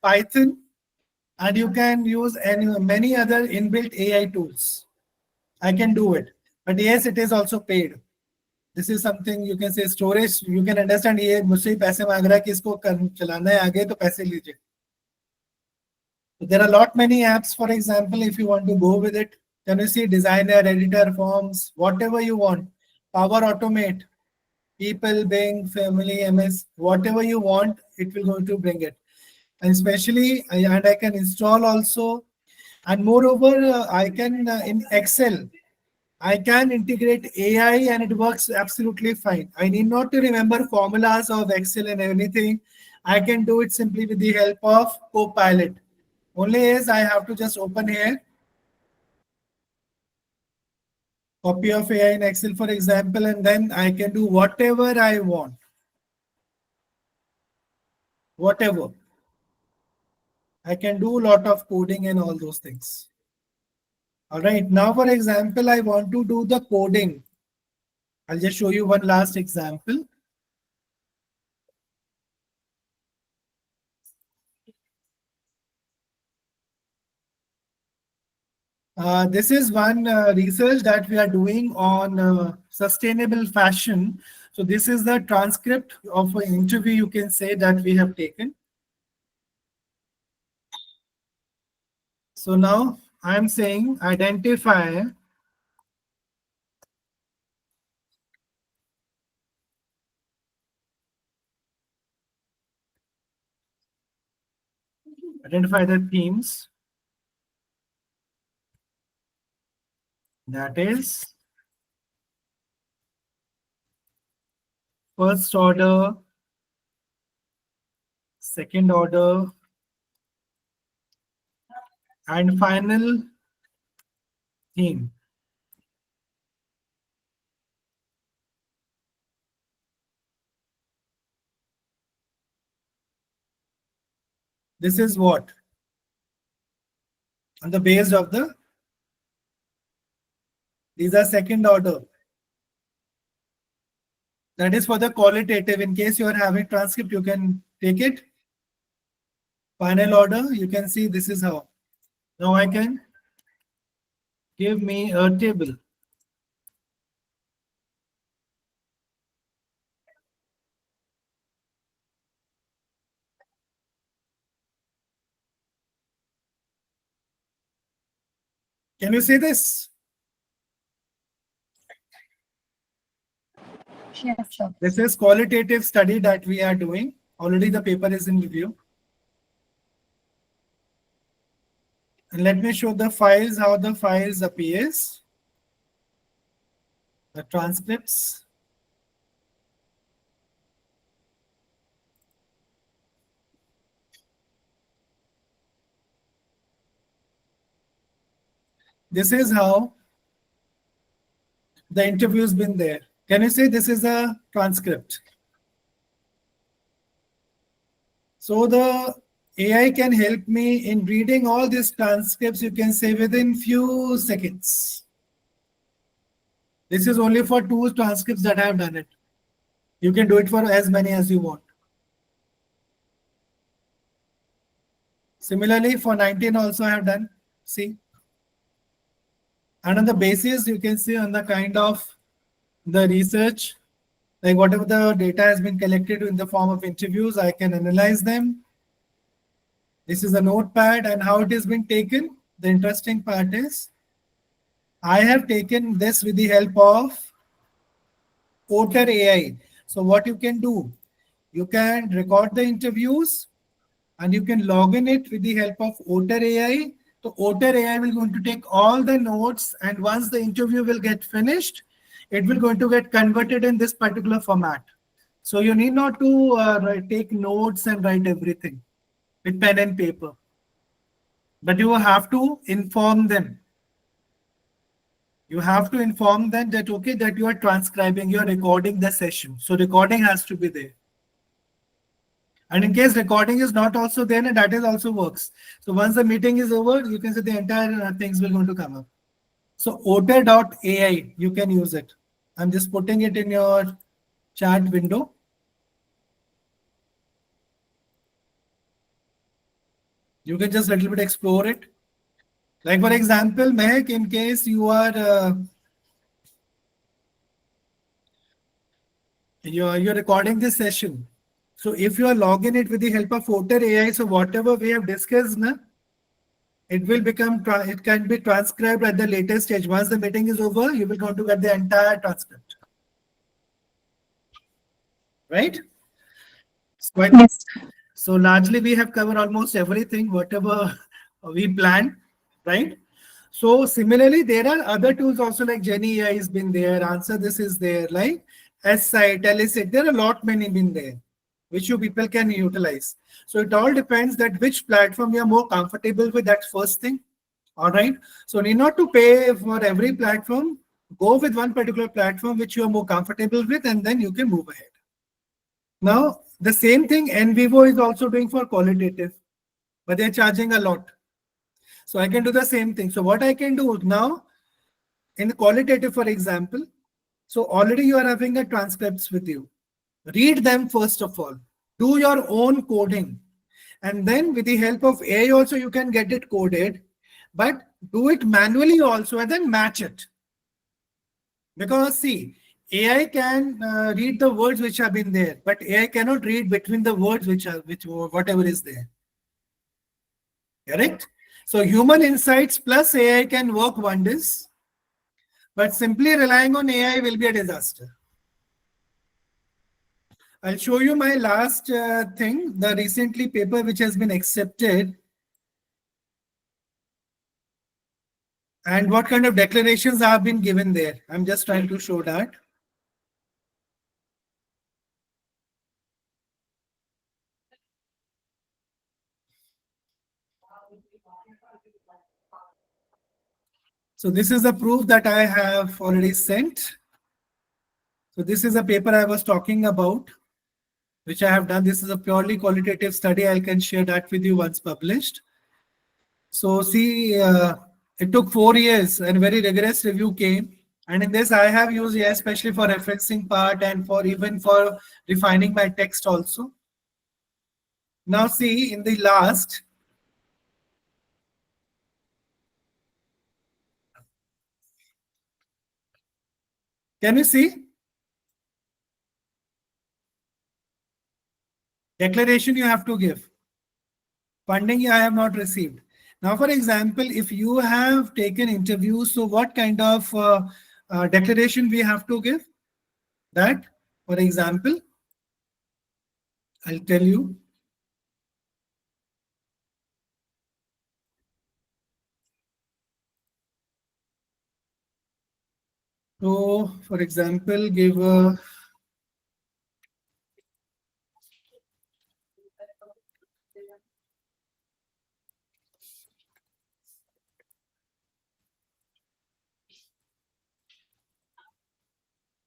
Python and you can use many other inbuilt AI tools. I can do it. But yes, it is also paid. This is something you can say storage. You can understand ये मुझसे ही पैसे मांग रहा है कि इसको चलाना है आगे तो पैसे लीजिए. There are a lot many apps. For example, if you want to go with it, can you see designer, editor, forms, whatever you want. Power Automate, people, Bing, family, MS, whatever you want, it will going to bring it. And especially, and I can install also. And moreover, I can in Excel, I can integrate AI and it works absolutely fine. I need not to remember formulas of Excel and anything. I can do it simply with the help of Copilot. Only is I have to just open here, copy of AI in Excel, for example, and then I can do whatever I want. Whatever. I can do a lot of coding and all those things. All right. Now, for example, I want to do the coding. I'll just show you one last example. This is one research that we are doing on sustainable fashion. So this is the transcript of an interview, you can say, that we have taken. So now I am saying identify the themes. That is first order, second order, and final theme. This is what? On the base of these are second order. That is for the qualitative. In case you are having transcript, you can take it. Final order, you can see this is how. Now I can give me a table. Can you see this? Yes, sir. This is qualitative study that we are doing. Already the paper is in review. And let me show the files, how the files appears. The transcripts. This is how the interview's been there. Can you say this is a transcript? So the AI can help me in reading all these transcripts, you can say within few seconds. This is only for 2 transcripts that I have done it. You can do it for as many as you want. Similarly, for 19 also I have done, see. And on the basis, you can see on the kind of the research, like whatever the data has been collected in the form of interviews, I can analyze them. This is a notepad and how it has been taken. The interesting part is I have taken this with the help of Otter AI. So what you can do, you can record the interviews and you can log in it with the help of Otter AI. So Otter AI will going to take all the notes, and once the interview will get finished, it will going to get converted in this particular format. So you need not to take notes and write everything with pen and paper. But you have to inform them. You have to inform them that, okay, that you are transcribing, you are recording the session. So recording has to be there. And in case recording is not also there, and that is also works. So once the meeting is over, you can say the entire things will going to come up. So otter.ai, you can use it. I'm just putting it in your chat window. You can just a little bit explore it. Like for example, Mehak, in case you are you're recording this session. So if you are logging it with the help of Otter AI, so whatever we have discussed, it will become, it can be transcribed at the later stage. Once the meeting is over, you will going to get the entire transcript. Right? Yes. So largely we have covered almost everything, whatever we planned, right? So similarly, there are other tools also like Genie AI has been there, Answer This is there, like SIMSOG, Elicit, there are a lot many been there, which you people can utilize. So it all depends that which platform you are more comfortable with, that first thing. All right. So need not to pay for every platform. Go with one particular platform which you are more comfortable with, and then you can move ahead. Now, the same thing NVivo is also doing for qualitative, but they're charging a lot. So I can do the same thing. So what I can do now, in the qualitative, for example, so already you are having the transcripts with you. Read them first of all. Do your own coding. And then with the help of AI also, you can get it coded. But do it manually also and then match it. Because see, AI can read the words which have been there, but AI cannot read between the words which whatever is there. Correct? So human insights plus AI can work wonders, but simply relying on AI will be a disaster. I'll show you my last thing, the recently paper which has been accepted, and what kind of declarations have been given there. I'm just trying to show that. So this is the proof that I have already sent. So this is a paper I was talking about, which I have done. This is a purely qualitative study. I can share that with you once published. So see, it took 4 years and very rigorous review came. And in this, I have used AI especially for referencing part and for even for refining my text also. Now see, in the last, can you see? Declaration you have to give. Funding I have not received. Now, for example, if you have taken interviews, so what kind of declaration we have to give? That, for example, I'll tell you. So, for example, give a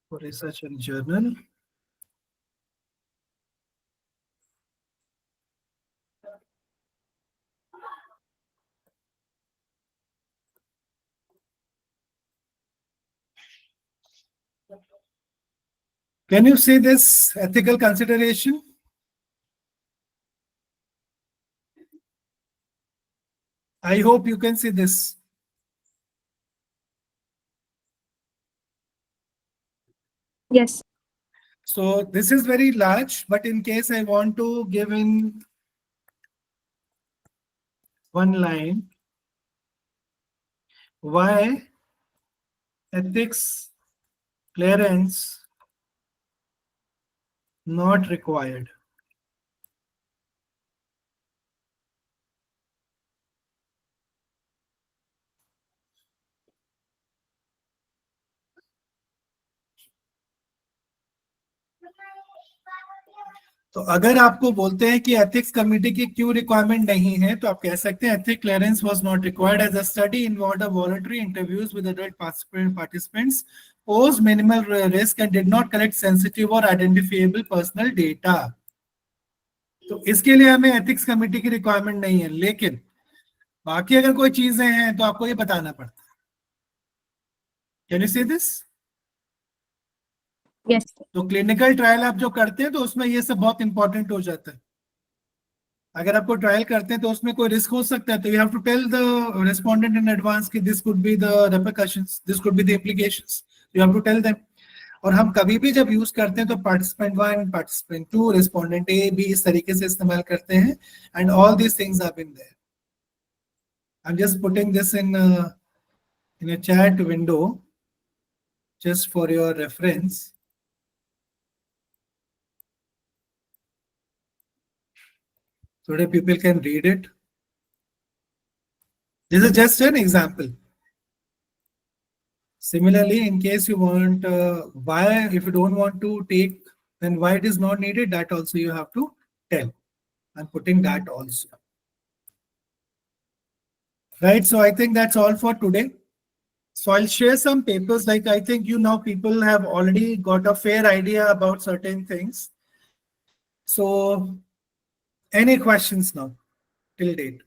for research and journal. Can you see this ethical consideration? I hope you can see this. Yes. So this is very large, but in case I want to give in one line, why ethics clearance not required? तो अगर आपको बोलते हैं कि ethics committee की क्यों requirement नहीं है, तो आप कह सकते हैं ethic clearance was not required as a study involved a voluntary interviews with adult participants posed minimal risk and did not collect sensitive or identifiable personal data. तो इसके लिए हमें एथिक्स कमिटी की रिक्वायरमेंट नहीं है, लेकिन बाकी अगर कोई चीजें हैं तो आपको ये बताना पड़ता है. Can you see this? Yes. तो क्लिनिकल ट्रायल आप जो करते हैं तो उसमें ये सब बहुत इंपॉर्टेंट हो जाता है. अगर आपको ट्रायल करते हैं तो उसमें कोई रिस्क हो सकता है, तो you have to tell the respondent in advance कि this could be the repercussions, this could be the implications, you have to tell them. और हम कभी भी जब यूज करते हैं तो participant 1, participant 2, respondent A, B इस तरीके से इस्तेमाल करते हैं. And all these things have been there. I am just putting this in a chat window just for your reference. So that people can read it. This is just an example. Similarly, in case you want why, if you don't want to take, then why it is not needed, that also you have to tell. I'm putting that also. Right, so I think that's all for today. So I'll share some papers, like I think you now people have already got a fair idea about certain things. So any questions now, till date?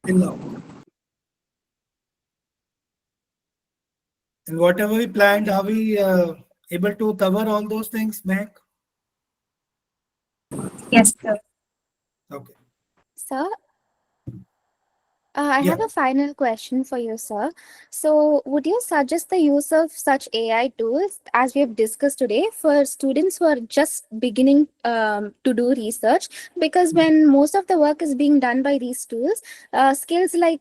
Till now. And whatever we planned, are we able to cover all those things, Mehak? Yes, sir. Okay. Sir, I Yeah. have a final question for you, sir. So, would you suggest the use of such AI tools as we have discussed today for students who are just beginning to do research? Because when most of the work is being done by these tools, skills like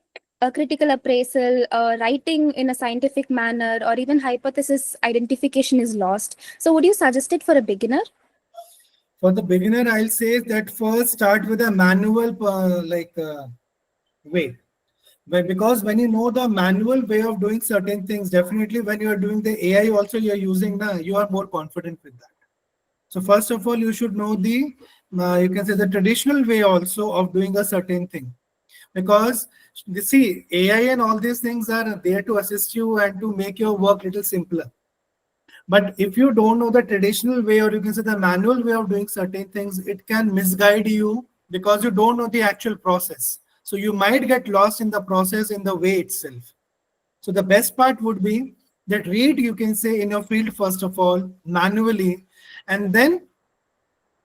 critical appraisal, writing in a scientific manner, or even hypothesis identification is lost. So, would you suggest it for a beginner? For the beginner, I'll say that first start with a manual way. Because when you know the manual way of doing certain things, definitely when you are doing the AI also you're using, you are more confident with that. So first of all, you should know the, you can say the traditional way also of doing a certain thing. Because you see, AI and all these things are there to assist you and to make your work little simpler. But if you don't know the traditional way, or you can say the manual way of doing certain things, it can misguide you because you don't know the actual process. So you might get lost in the process in the way itself. So the best part would be that read, you can say, in your field first of all, manually, and then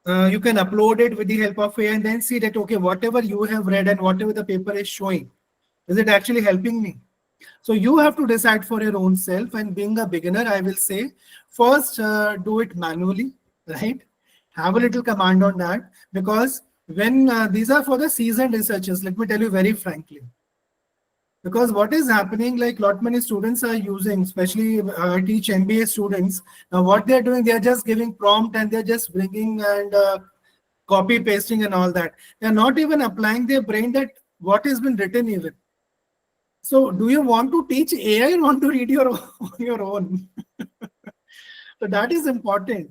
you can upload it with the help of AI and then see that, okay, whatever you have read and whatever the paper is showing, is it actually helping me? So you have to decide for your own self. And being a beginner, I will say, first do it manually, right? Have a little command on that, because when these are for the seasoned researchers, let me tell you very frankly. Because what is happening, like lot many students are using, especially I teach MBA students. Now what they're doing, they're just giving prompt and they're just bringing and copy pasting and all that. They're not even applying their brain that what has been written even. So do you want to teach AI or want to read your own? So that is important.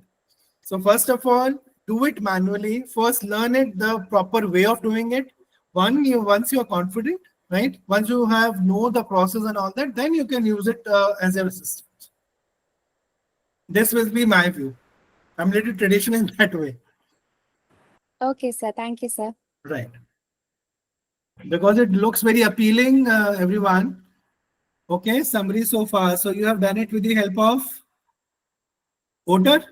So first of all, do it manually. First, learn it the proper way of doing it. Once you're confident, right? Once you have know the process and all that, then you can use it as your assistant. This will be my view. I'm a little traditional in that way. Okay, sir. Thank you, sir. Right. Because it looks very appealing, everyone. Okay, summary so far. So you have done it with the help of Otter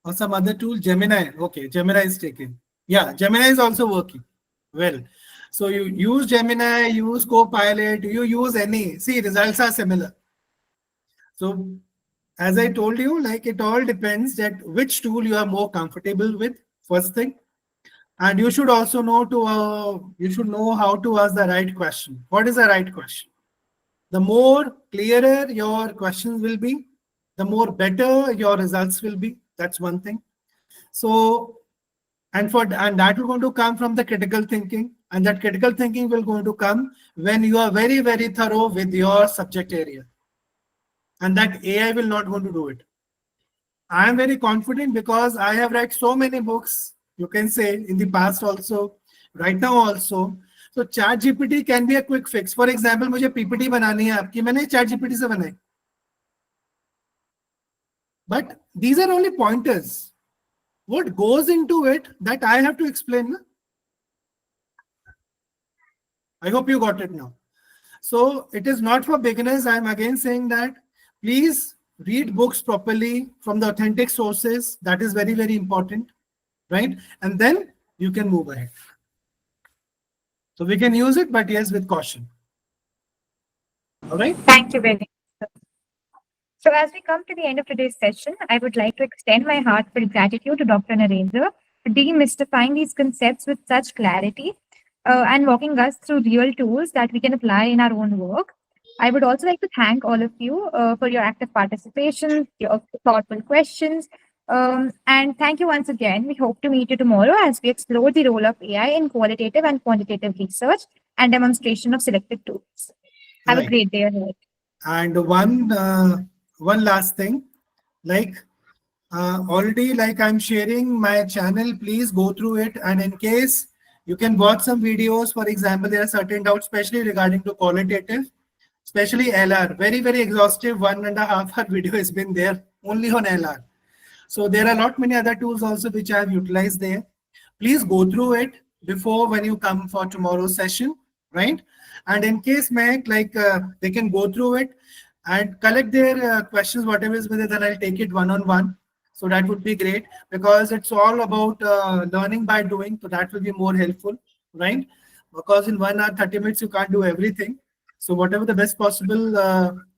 or some other tool, Gemini. Okay, Gemini is taken. Yeah, Gemini is also working well. So you use Gemini, use Copilot, you use any. See, results are similar. So as I told you, like it all depends that which tool you are more comfortable with, first thing. And you should also know you should know how to ask the right question. What is the right question? The more clearer your questions will be, the more better your results will be. That's one thing. So, and that will going to come from the critical thinking, and that critical thinking will going to come when you are very, very thorough with your subject area. And that AI will not going to do it. I am very confident because I have read so many books, you can say, in the past also, right now also. So ChatGPT can be a quick fix. For example, मुझे PPT बनानी है आपकी, मैंने ChatGPT से बनाई. But these are only pointers. What goes into it that I have to explain. I hope you got it now. So it is not for beginners. I am again saying that please read books properly from the authentic sources. That is very, very important, right? And then you can move ahead. So we can use it, but yes, with caution. All right. Thank you very much. So as we come to the end of today's session, I would like to extend my heartfelt gratitude to Dr. Narendra for demystifying these concepts with such clarity and walking us through real tools that we can apply in our own work. I would also like to thank all of you for your active participation, your thoughtful questions, and thank you once again. We hope to meet you tomorrow as we explore the role of AI in qualitative and quantitative research and demonstration of selected tools. Have a Right. great day ahead. And one last thing, like already, like I'm sharing my channel, please go through it. And in case you can watch some videos, for example, there are certain doubts, especially regarding to qualitative, especially LR, very, very exhaustive 1.5 hour video has been there only on LR. So there are not many other tools also which I have utilized there. Please go through it before when you come for tomorrow's session, right? And in case they can go through it and collect their questions, whatever is with it, then I'll take it one-on-one. So that would be great because it's all about learning by doing. So that will be more helpful, right? because in 1 hour, 30 minutes, you can't do everything. So whatever the best possible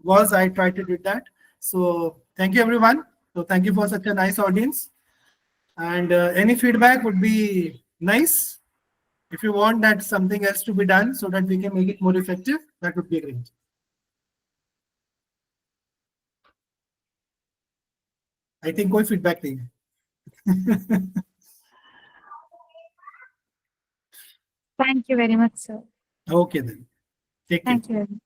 was, I tried to do that. So thank you, everyone. So thank you for such a nice audience. And any feedback would be nice. If you want that something else to be done so that we can make it more effective, that would be great. I think कोई feedback नहीं है. Thank you very much, sir. Okay then. Take care. Thank you.